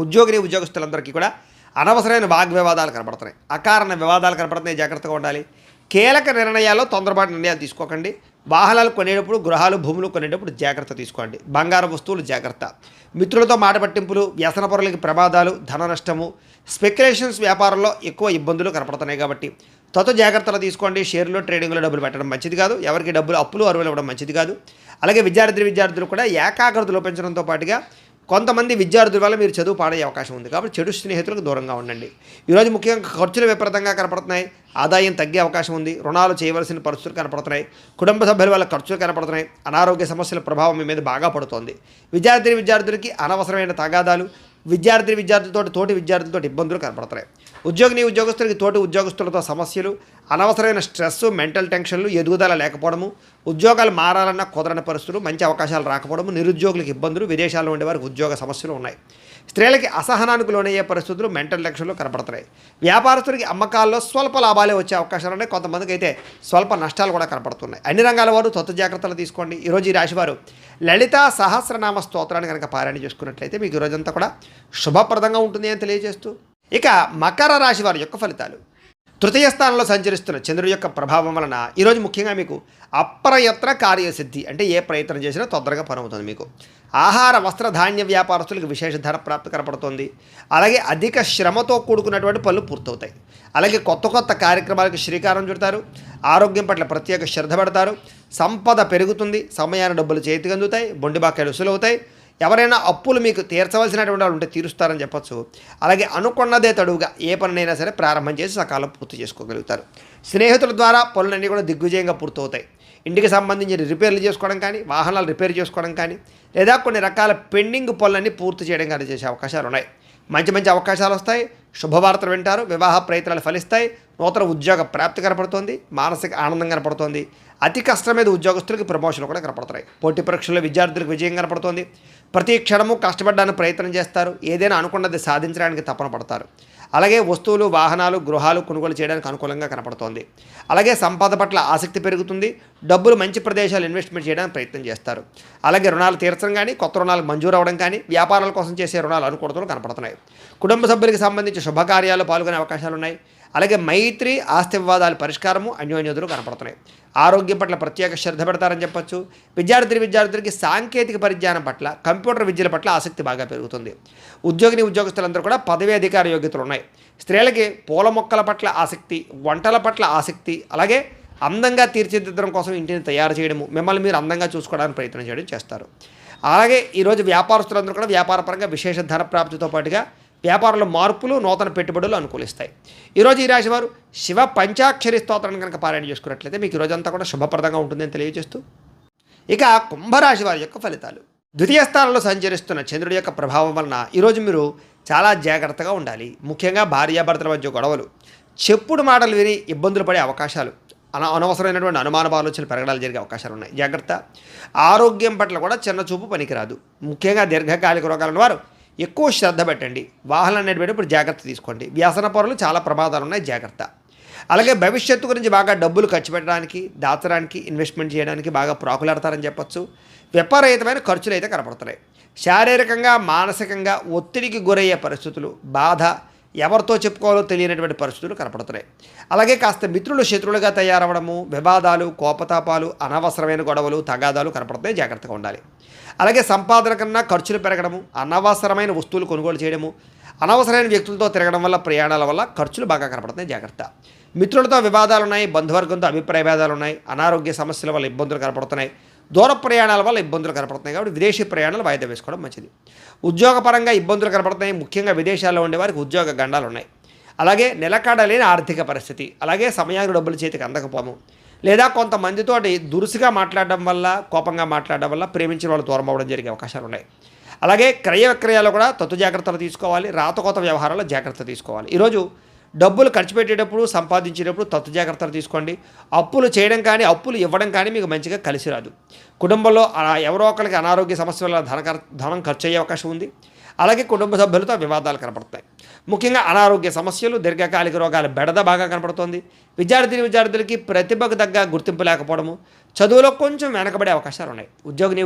ఉద్యోగస్తులందరికీ కూడా అనవసరమైన వాగ్వివాదాలు కనపడుతున్నాయి. అకారణ వివాదాలు కనపడుతున్నాయి. జాగ్రత్తగా ఉండాలి. కీలక నిర్ణయాల్లో తొందరపాటు నిర్ణయాలు తీసుకోకండి. వాహనాలు కొనేటప్పుడు, గృహాలు, భూములు కొనేటప్పుడు జాగ్రత్త తీసుకోండి. బంగారు వస్తువులు జాగ్రత్త. మిత్రులతో మాట పట్టింపులు, వ్యసన పొరలకి ప్రమాదాలు, ధన నష్టము, స్పెక్యులేషన్స్ వ్యాపారంలో ఎక్కువ ఇబ్బందులు కనపడుతున్నాయి కాబట్టి జాగ్రత్తలు తీసుకోండి. షేర్లో, ట్రేడింగ్లో డబ్బులు పెట్టడం మంచిది కాదు. ఎవరికి డబ్బులు అప్పులు అరువులు ఇవ్వడం మంచిది కాదు. అలాగే విద్యార్థులు కూడా ఏకాగ్రత లోపించడంతో పాటుగా కొంతమంది విద్యార్థుల వల్ల మీరు చదువు పాడయ్యే అవకాశం ఉంది. కాబట్టి చెడు స్నేహితులకు దూరంగా ఉండండి. ఈరోజు ముఖ్యంగా ఖర్చులు విపరీతంగా కనపడుతున్నాయి. ఆదాయం తగ్గే అవకాశం ఉంది. రుణాలు చేయవలసిన పరిస్థితులు కనపడుతున్నాయి. కుటుంబ సభ్యుల వల్ల ఖర్చులు కనపడుతున్నాయి. అనారోగ్య సమస్యల ప్రభావం మీ మీద బాగా పడుతోంది. విద్యార్థులకి అనవసరమైన తగాదాలు, తోటి విద్యార్థులతో ఇబ్బందులు కనపడుతున్నాయి. ఉద్యోగస్తులకి తోటి ఉద్యోగస్తులతో సమస్యలు, అనవసరమైన స్ట్రెస్, మెంటల్ టెన్షన్లు, ఎదుగుదల లేకపోవడము, ఉద్యోగాలు మారాలన్న కుదరని పరిస్థితులు, మంచి అవకాశాలు రాకపోవడము, నిరుద్యోగులకు ఇబ్బందులు, విదేశాల్లో ఉండే వారికి ఉద్యోగ సమస్యలు ఉన్నాయి. స్త్రీలకి అసహనానికి లోనయ్యే పరిస్థితులు, మెంటల్ టెన్షన్లు కనపడుతున్నాయి. వ్యాపారస్తులకి అమ్మకాల్లో స్వల్ప లాభాలే వచ్చే అవకాశాలు ఉన్నాయి. కొంతమందికి అయితే స్వల్ప నష్టాలు కూడా కనపడుతున్నాయి. అన్ని రంగాల వారు జాగ్రత్తలు తీసుకోండి. ఈరోజు ఈ రాశివారు లలితా సహస్రనామ స్తోత్రాన్ని కనుక పారాయణ చేసుకున్నట్లయితే మీకు ఈరోజంతా కూడా శుభప్రదంగా ఉంటుంది అని తెలియజేస్తూ, ఇక మకర రాశి వారి యొక్క ఫలితాలు. తృతీయ స్థానంలో సంచరిస్తున్న చంద్రుడి యొక్క ప్రభావం వలన ఈరోజు ముఖ్యంగా మీకు అప్రయత్న కార్యసిద్ధి, అంటే ఏ ప్రయత్నం చేసినా తొందరగా పనవుతుంది. మీకు ఆహార, వస్త్ర, ధాన్య వ్యాపారస్తులకు విశేష ధన ప్రాప్తి కనపడుతుంది. అలాగే అధిక శ్రమతో కూడుకున్నటువంటి పనులు పూర్తవుతాయి. అలాగే కొత్త కార్యక్రమాలకు శ్రీకారం చుడతారు. ఆరోగ్యం పట్ల ప్రత్యేక శ్రద్ధ పెడతారు. సంపద పెరుగుతుంది. సమయాన్ని డబ్బులు చేతికి అందుతాయి. బొండిబాకాయలు వసూలవుతాయి. ఎవరైనా అప్పులు మీకు తీర్చవలసినటువంటి వాళ్ళు ఉంటే తీరుస్తారని చెప్పచ్చు. అలాగే అనుకున్నదే తడువుగా ఏ పనినైనా సరే ప్రారంభం చేసి సకాలం పూర్తి చేసుకోగలుగుతారు. స్నేహితుల ద్వారా పనులన్నీ కూడా దిగ్విజయంగా పూర్తవుతాయి. ఇంటికి సంబంధించిన రిపేర్లు చేసుకోవడం కానీ, వాహనాలు రిపేర్ చేసుకోవడం కానీ, లేదా కొన్ని రకాల పెండింగ్ పనులన్నీ పూర్తి చేయడం కానీ చేసే అవకాశాలు ఉన్నాయి. మంచి అవకాశాలు వస్తాయి. శుభవార్తలు వింటారు. వివాహ ప్రయత్నాలు ఫలిస్తాయి. నూతన ఉద్యోగ ప్రాప్తి కనపడుతోంది. మానసిక ఆనందం కనపడుతోంది. అతి కష్టం మీద ఉద్యోగస్తులకు ప్రమోషన్లు కూడా కనపడుతున్నాయి. పోటీ పరీక్షల్లో విద్యార్థులకు విజయం కనపడుతోంది. ప్రతి క్షణము కష్టపడడానికి ప్రయత్నం చేస్తారు. ఏదైనా అనుకున్నది సాధించడానికి తపన పడతారు. అలాగే వస్తువులు, వాహనాలు, గృహాలు కొనుగోలు చేయడానికి అనుకూలంగా కనపడుతోంది. అలాగే సంపద పట్ల ఆసక్తి పెరుగుతుంది. డబ్బులు మంచి ప్రదేశాలు ఇన్వెస్ట్మెంట్ చేయడానికి ప్రయత్నం చేస్తారు. అలాగే రుణాలు తీర్చడం కానీ, కొత్త రుణాలు మంజూరు అవ్వడం కానీ, వ్యాపారాల కోసం చేసే రుణాలు అనుకూలతలు కనపడుతున్నాయి. కుటుంబ సభ్యులకు సంబంధించి శుభకార్యాలు పాల్గొనే అవకాశాలు ఉన్నాయి. అలాగే మైత్రి, ఆస్తి వివాదాల పరిష్కారము, అన్యోన్యతలు కనపడుతున్నాయి. ఆరోగ్యం పట్ల ప్రత్యేక శ్రద్ధ పెడతారని చెప్పచ్చు. విద్యార్థులకి సాంకేతిక పరిజ్ఞానం పట్ల, కంప్యూటర్ విద్యల పట్ల ఆసక్తి బాగా పెరుగుతుంది. ఉద్యోగస్తులందరూ కూడా పదవీ అధికార యోగ్యతలు ఉన్నాయి. స్త్రీలకి పూల మొక్కల పట్ల ఆసక్తి, వంటల పట్ల ఆసక్తి, అలాగే అందంగా తీర్చిదిద్దడం కోసం ఇంటిని తయారు చేయడము, మిమ్మల్ని మీరు అందంగా చూసుకోవడానికి ప్రయత్నం చేయడం చేస్తారు. అలాగే ఈరోజు వ్యాపారస్తులందరూ కూడా వ్యాపారపరంగా విశేష ధన ప్రాప్తితో పాటుగా వ్యాపారంలో మార్పులు, నూతన పెట్టుబడులు అనుకూలిస్తాయి. ఈరోజు ఈ రాశి వారు శివ పంచాక్షరి స్తోత్రాన్ని కనుక పారాయణ చేసుకున్నట్లయితే మీకు ఈరోజంతా కూడా శుభప్రదంగా ఉంటుందని తెలియజేస్తూ, ఇక కుంభరాశి వారి యొక్క ఫలితాలు. ద్వితీయ స్థానంలో సంచరిస్తున్న చంద్రుడి యొక్క ప్రభావం వలన ఈరోజు మీరు చాలా జాగ్రత్తగా ఉండాలి. ముఖ్యంగా భార్యాభర్తల మధ్య గొడవలు, చెప్పుడు మాటలు విని ఇబ్బందులు పడే అవకాశాలు, అనవసరమైనటువంటి అనుమాన ఆలోచనలు పెరగడాలు జరిగే అవకాశాలు ఉన్నాయి. జాగ్రత్త. ఆరోగ్యం పట్ల కూడా చిన్న చూపు పనికిరాదు. ముఖ్యంగా దీర్ఘకాలిక రోగాలను వారు ఎక్కువ శ్రద్ధ పెట్టండి. వాహనాలు నడిపేటప్పుడు జాగ్రత్త తీసుకోండి. వ్యసన పరులు చాలా ప్రమాదాలు ఉన్నాయి. జాగ్రత్త. అలాగే భవిష్యత్తు గురించి బాగా డబ్బులు ఖర్చు పెట్టడానికి, దాచడానికి, ఇన్వెస్ట్మెంట్ చేయడానికి బాగా ప్రాకులాడతారని చెప్పచ్చు. విపరీతమైన ఖర్చులు అయితే కనపడుతున్నాయి. శారీరకంగా, మానసికంగా ఒత్తిడికి గురయ్యే పరిస్థితులు, బాధ, ఎవరితో చెప్పుకోవాలో తెలియనటువంటి పరిస్థితులు కనపడుతున్నాయి. అలాగే కాస్త మిత్రులు శత్రువులుగా తయారవడము, వివాదాలు, కోపతాపాలు, అనవసరమైన గొడవలు, తగాదాలు కనపడుతున్నాయి. జాగ్రత్తగా ఉండాలి. అలాగే సంపాదన కన్నా ఖర్చులు పెరగడము, అనవసరమైన వస్తువులు కొనుగోలు చేయడము, అనవసరమైన వ్యక్తులతో తిరగడం వల్ల, ప్రయాణాల వల్ల ఖర్చులు బాగా కనపడుతున్నాయి. జాగ్రత్త. మిత్రులతో వివాదాలు ఉన్నాయి. బంధువర్గంతో అభిప్రాయ భేదాలు ఉన్నాయి. అనారోగ్య సమస్యల వల్ల ఇబ్బందులు కనపడుతున్నాయి. దూర ప్రయాణాల వల్ల ఇబ్బందులు కనపడుతున్నాయి. కాబట్టి విదేశీ ప్రయాణాలు వాయిదా వేసుకోవడం మంచిది. ఉద్యోగపరంగా ఇబ్బందులు కనపడుతున్నాయి. ముఖ్యంగా విదేశాల్లో ఉండే వారికి ఉద్యోగ గండాలు ఉన్నాయి. అలాగే నిలకడలేని ఆర్థిక పరిస్థితి, అలాగే సమయానికి డబ్బులు చేతికి అందకపోవడం, లేదా కొంతమందితోటి దురుసుగా మాట్లాడడం వల్ల, కోపంగా మాట్లాడడం వల్ల ప్రేమించిన వాళ్ళు దూరం అవ్వడం జరిగే అవకాశాలు ఉన్నాయి. అలాగే క్రయ విక్రయాలు కూడా తత్తు జాగ్రత్తలు తీసుకోవాలి. రాతకోత వ్యవహారాల్లో జాగ్రత్త తీసుకోవాలి. ఈరోజు డబ్బులు ఖర్చు పెట్టేటప్పుడు, సంపాదించేటప్పుడు తత్తు జాగ్రత్తలు తీసుకోండి. అప్పులు చేయడం కానీ, అప్పులు ఇవ్వడం కానీ మీకు మంచిగా కలిసి రాదు. కుటుంబంలో ఎవరో ఒకరికి అనారోగ్య సమస్య వల్ల ధనం ఖర్చు అయ్యే అవకాశం ఉంది. అలాగే కుటుంబ సభ్యులతో వివాదాలు కనపడతాయి. ముఖ్యంగా అనారోగ్య సమస్యలు, దీర్ఘకాలిక రోగాల బెడద బాగా కనపడుతోంది. విద్యార్థులకి ప్రతిభకు తగ్గ గుర్తింపు లేకపోవడము, చదువులో కొంచెం వెనకబడే అవకాశాలు ఉన్నాయి.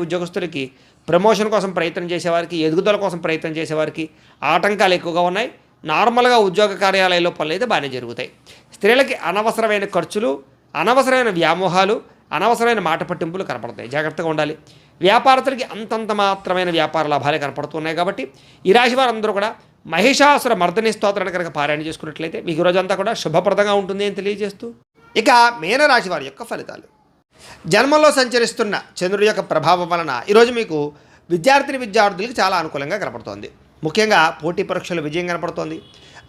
ఉద్యోగస్తులకి ప్రమోషన్ కోసం ప్రయత్నం చేసేవారికి, ఎదుగుదల కోసం ప్రయత్నం చేసేవారికి ఆటంకాలు ఎక్కువగా ఉన్నాయి. నార్మల్గా ఉద్యోగ కార్యాలయాల్లో పనులు అయితే బాగానే జరుగుతాయి. స్త్రీలకి అనవసరమైన ఖర్చులు, అనవసరమైన వ్యామోహాలు, అనవసరమైన మాట పట్టింపులు కనపడతాయి. జాగ్రత్తగా ఉండాలి. వ్యాపారస్తులకి అంతంత మాత్రమైన వ్యాపార లాభాలే కనపడుతున్నాయి. కాబట్టి ఈ రాశి వారందరూ కూడా మహిషాసుర మర్దని స్తోత్రాన్ని కనుక పారాయణ చేసుకున్నట్లయితే మీకు రోజంతా కూడా శుభప్రదంగా ఉంటుంది అని తెలియజేస్తూ, ఇక మీనరాశి వారి యొక్క ఫలితాలు. జన్మంలో సంచరిస్తున్న చంద్రుడి యొక్క ప్రభావం వలన ఈరోజు మీకు విద్యార్థులకి చాలా అనుకూలంగా కనపడుతోంది. ముఖ్యంగా పోటీ పరీక్షలు విజయం కనపడుతోంది.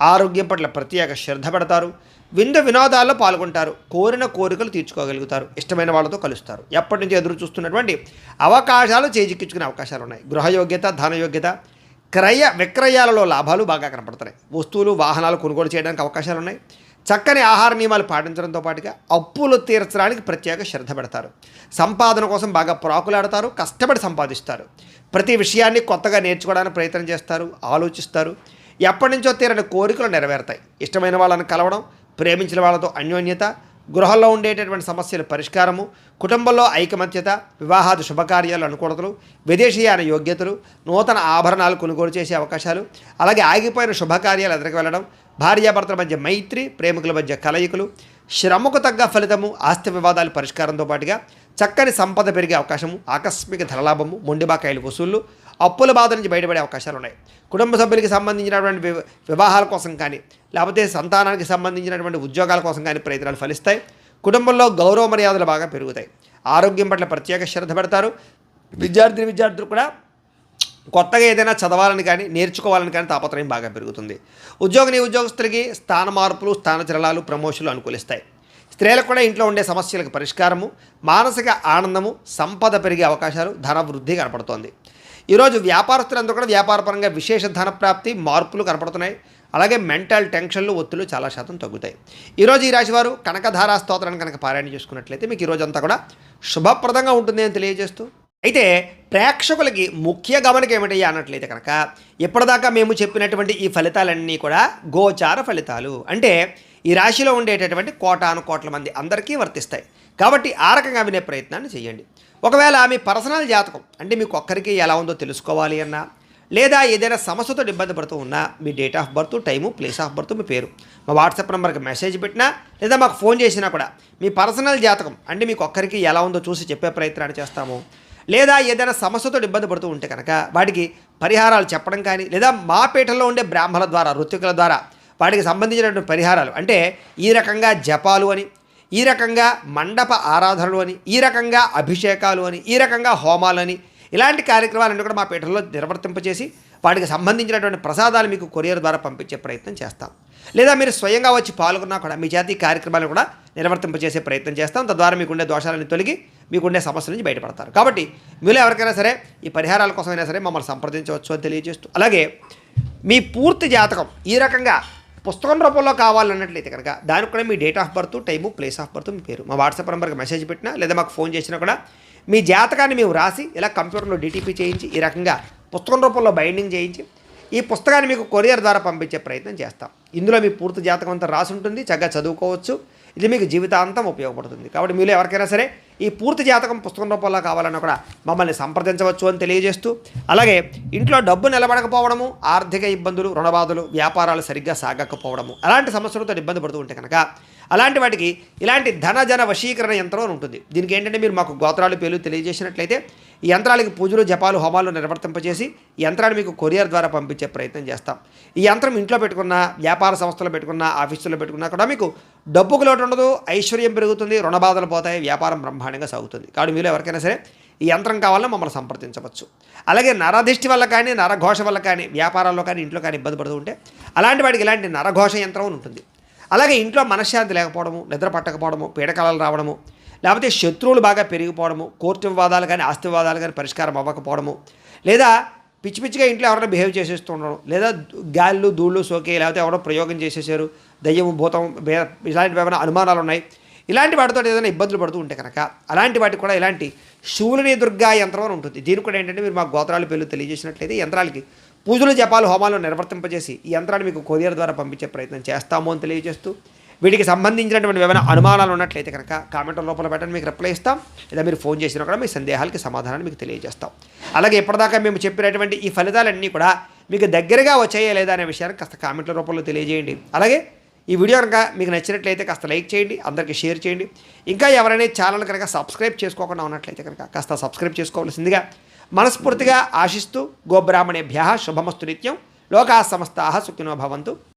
ఆరోగ్యం పట్ల ప్రత్యేక శ్రద్ధ పెడతారు. వినోదాల్లో పాల్గొంటారు. కోరిన కోరికలు తీర్చుకోగలుగుతారు. ఇష్టమైన వాళ్ళతో కలుస్తారు. ఎప్పటి నుంచి ఎదురు చూస్తున్నటువంటి అవకాశాలు చేజిక్కించుకునే అవకాశాలు ఉన్నాయి. గృహయోగ్యత, ధనయోగ్యత, క్రయ విక్రయాలలో లాభాలు బాగా కనపడుతున్నాయి. వస్తువులు, వాహనాలు కొనుగోలు చేయడానికి అవకాశాలు ఉన్నాయి. చక్కని ఆహార నియమాలు పాటించడంతో పాటుగా అప్పులు తీర్చడానికి ప్రత్యేక శ్రద్ధ పెడతారు. సంపాదన కోసం బాగా ప్రాకులాడతారు. కష్టపడి సంపాదిస్తారు. ప్రతి విషయాన్ని కొత్తగా నేర్చుకోవడానికి ప్రయత్నం చేస్తారు. ఆలోచిస్తారు. ఎప్పటి నుంచో తీరని కోరికలు నెరవేరుతాయి. ఇష్టమైన వాళ్ళని కలవడం, ప్రేమించిన వాళ్ళతో అన్యోన్యత, గృహంలో ఉండేటటువంటి సమస్యల పరిష్కారము, కుటుంబంలో ఐకమత్యత, వివాహాది శుభకార్యాలు అనుకూలతలు, విదేశీయాన యోగ్యతలు, నూతన ఆభరణాలు కొనుగోలు చేసే అవకాశాలు, అలాగే ఆగిపోయిన శుభకార్యాలు ఎదురుకు వెళ్ళడం, భార్యాభర్తల మధ్య మైత్రి, ప్రేమికుల మధ్య కలయికలు, శ్రమకు తగ్గ ఫలితము, ఆస్తి వివాదాల పరిష్కారంతో పాటుగా చక్కని సంపద పెరిగే అవకాశము, ఆకస్మిక ధనలాభము, మొండిబాకాయలు వసూళ్లు, అప్పుల బాధ నుంచి బయటపడే అవకాశాలు ఉన్నాయి. కుటుంబ సభ్యులకి సంబంధించినటువంటి వివాహాల కోసం కానీ, లేకపోతే సంతానానికి సంబంధించినటువంటి ఉద్యోగాల కోసం కానీ ప్రయత్నాలు ఫలిస్తాయి. కుటుంబంలో గౌరవ మర్యాదలు బాగా పెరుగుతాయి. ఆరోగ్యం పట్ల ప్రత్యేక శ్రద్ధ పెడతారు. విద్యార్థులు కూడా కొత్తగా ఏదైనా చదవాలని కానీ, నేర్చుకోవాలని కానీ తాపత్రయం బాగా పెరుగుతుంది. ఉద్యోగస్తులకి స్థాన మార్పులు, స్థానచలనాలు, ప్రమోషన్లు అనుకూలిస్తాయి. స్త్రీలకు కూడా ఇంట్లో ఉండే సమస్యలకు పరిష్కారము, మానసిక ఆనందము, సంపద పెరిగే అవకాశాలు, ధన వృద్ధి కనపడుతోంది. ఈరోజు వ్యాపారస్తులందరూ కూడా వ్యాపారపరంగా విశేష ధన ప్రాప్తి, మార్పులు కనపడుతున్నాయి. అలాగే మెంటల్ టెన్షన్లు, ఒత్తిళ్లు చాలా శాతం తగ్గుతాయి. ఈరోజు ఈ రాశివారు కనకధారా స్తోత్రాన్ని కనుక పారాయణ చేసుకున్నట్లయితే మీకు ఈరోజు అంతా కూడా శుభప్రదంగా ఉంటుంది అని తెలియజేస్తూ, అయితే ప్రేక్షకులకి ముఖ్య గమనిక ఏమిటయ్యా అన్నట్లయితే కనుక, ఇప్పటిదాకా మేము చెప్పినటువంటి ఈ ఫలితాలన్నీ కూడా గోచార ఫలితాలు. అంటే ఈ రాశిలో ఉండేటటువంటి కోటాను మంది అందరికీ వర్తిస్తాయి. కాబట్టి ఆ రకంగా వినే ప్రయత్నాన్ని చేయండి. ఒకవేళ మీ పర్సనల్ జాతకం అంటే మీకు ఒక్కరికి ఎలా ఉందో తెలుసుకోవాలి అన్నా, లేదా ఏదైనా సమస్యతో ఇబ్బంది పడుతూ ఉన్నా, మీ date of birth, time, place of birth, మీ పేరు మా వాట్సాప్ నెంబర్కి మెసేజ్ పెట్టినా, లేదా మాకు ఫోన్ చేసినా కూడా మీ పర్సనల్ జాతకం అంటే మీకు ఒక్కరికి ఎలా ఉందో చూసి చెప్పే ప్రయత్నాన్ని చేస్తాము. లేదా ఏదైనా సమస్యతో ఇబ్బంది పడుతూ ఉంటే కనుక వాటికి పరిహారాలు చెప్పడం కానీ, లేదా మా పీఠంలో ఉండే బ్రాహ్మణుల ద్వారా, ఋత్వికుల ద్వారా వాటికి సంబంధించినటువంటి పరిహారాలు అంటే ఈ రకంగా జపాలు అని, ఈ రకంగా మండప ఆరాధనలు అని, ఈ రకంగా అభిషేకాలు అని, ఈ రకంగా హోమాలు అని, ఇలాంటి కార్యక్రమాలన్నీ కూడా మా పీఠంలో నిర్వర్తింపచేసి వాటికి సంబంధించినటువంటి ప్రసాదాలు మీకు కొరియర్ ద్వారా పంపించే ప్రయత్నం చేస్తాం. లేదా మీరు స్వయంగా వచ్చి పాల్గొన్నా కూడా మీ చేత ఈ కార్యక్రమాలను కూడా నిర్వర్తింపచేసే ప్రయత్నం చేస్తాం. తద్వారా మీకుండే దోషాలను తొలగి మీకుండే సమస్యల నుంచి బయటపడతారు. కాబట్టి మీలో ఎవరికైనా సరే ఈ పరిహారాల కోసమైనా సరే మమ్మల్ని సంప్రదించవచ్చు అని తెలియజేస్తూ, అలాగే మీ పూర్తి జాతకం ఈ రకంగా పుస్తకం రూపంలో కావాలన్నట్లయితే కనుక దానికి కూడా మీ date of birth, time, place of birth, మీ పేరు మా వాట్సాప్ నెంబర్కి మెసేజ్ పెట్టినా, లేదా మాకు ఫోన్ చేసినా కూడా మీ జాతకాన్ని మేము రాసి ఇలా కంప్యూటర్లో డిటిపి చేయించి ఈ రకంగా పుస్తకం రూపంలో బైండింగ్ చేయించి ఈ పుస్తకాన్ని మీకు కొరియర్ ద్వారా పంపించే ప్రయత్నం చేస్తాం. ఇందులో మీ పూర్తి జాతకం అంతా రాసి ఉంటుంది. చక్కగా చదువుకోవచ్చు. ఇది మీకు జీవితాంతం ఉపయోగపడుతుంది. కాబట్టి మీరు ఎవరికైనా సరే ఈ పూర్తి జాతకం పుస్తకం రూపంలో కావాలన్నా కూడా మమ్మల్ని సంప్రదించవచ్చు అని తెలియజేస్తూ, అలాగే ఇంట్లో డబ్బు నిలబడకపోవడము, ఆర్థిక ఇబ్బందులు, రుణబాధలు, వ్యాపారాలు సరిగ్గా సాగకపోవడము, అలాంటి సమస్యలతో ఇబ్బంది పడుతూ ఉంటే కనుక అలాంటి వాటికి ఇలాంటి ధన వశీకరణ యంత్రం అని ఉంటుంది. దీనికి ఏంటంటే మీరు మాకు గోత్రాలు, పేర్లు తెలియజేసినట్లయితే ఈ యంత్రాలకి పూజలు, జపాలు, హోమాలు నిర్వర్తింపజేసి ఈ యంత్రాన్ని మీకు కొరియర్ ద్వారా పంపించే ప్రయత్నం చేస్తాం. ఈ యంత్రం ఇంట్లో పెట్టుకున్న, వ్యాపార సంస్థలో పెట్టుకున్న, ఆఫీసులో పెట్టుకున్నా కూడా మీకు డబ్బుకు లోటు ఉండదు, ఐశ్వర్యం పెరుగుతుంది, రుణబాధలు పోతాయి, వ్యాపారం బ్రహ్మాండంగా సాగుతుంది. కాబట్టి మీరు ఎవరికైనా సరే ఈ యంత్రం కావాలన్నా మమ్మల్ని సంప్రదించవచ్చు. అలాగే నరదిష్టి వల్ల కానీ, నరఘోష వల్ల కానీ, వ్యాపారాల్లో కానీ, ఇంట్లో కానీ ఇబ్బంది పడుతూ ఉంటే అలాంటి వాటికి ఇలాంటి నరఘోష యంత్రం ఉంటుంది. అలాగే ఇంట్లో మనశ్శాంతి లేకపోవడము, నిద్ర పట్టకపోవడము, పీడకలలు రావడము, లేకపోతే శత్రువులు బాగా పెరిగిపోవడము, కోర్టు వివాదాలు కానీ ఆస్తి వివాదాలు కానీ పరిష్కారం అవ్వకపోవడము, లేదా పిచ్చి పిచ్చిగా ఇంట్లో ఎవరైనా బిహేవ్ చేసేస్తూ ఉండడం, లేదా గాళ్ళు ధూళ్ళు సోకే లేకపోతే ఎవరో ప్రయోగం చేసేసారు, దయ్యం భూతం ఇలాంటివి ఏమైనా అనుమానాలు ఉన్నాయి, ఇలాంటి వాటితో ఏదైనా ఇబ్బందులు పడుతూ ఉంటే కనుక అలాంటి వాటికి కూడా ఇలాంటి శూలిని దుర్గా యంత్రం అని ఉంటుంది. దీనికి కూడా ఏంటంటే మీరు మా గోత్రాల పేర్లు తెలియజేసినట్లయితే యంత్రాలకి పూజలు జపాలు హోమాలు నిర్వర్తింపజేసి ఈ యంత్రాన్ని మీకు కొరియర్ ద్వారా పంపించే ప్రయత్నం చేస్తాము అని తెలియజేస్తూ, వీటికి సంబంధించినటువంటి ఏమైనా అనుమానాలు ఉన్నట్లయితే కనుక కామెంట్ రూపంలో పెట్టండి, మీకు రిప్లై ఇస్తాం. లేదా మీరు ఫోన్ చేసినా కూడా మీ సందేహాలకి సమాధానాన్ని మీకు తెలియజేస్తాం. అలాగే ఇప్పటిదాకా మేము చెప్పినటువంటి ఈ ఫలితాలన్నీ కూడా మీకు దగ్గరగా వచ్చాయా లేదా అనే విషయాన్ని కాస్త కామెంట్ల రూపంలో తెలియజేయండి. అలాగే ఈ వీడియో కనుక మీకు నచ్చినట్లయితే కాస్త లైక్ చేయండి, అందరికీ షేర్ చేయండి. ఇంకా ఎవరైనా ఛానల్ కనుక సబ్స్క్రైబ్ చేసుకోకుండా ఉన్నట్లయితే కనుక కాస్త సబ్స్క్రైబ్ చేసుకోవాల్సిందిగా మనస్ఫూర్తిగా ఆశిస్తూ, గోబ్రాహ్మణేభ్యః శుభమస్తు నిత్యం, లోకాः సమస్తాः సుఖినో భవంతు.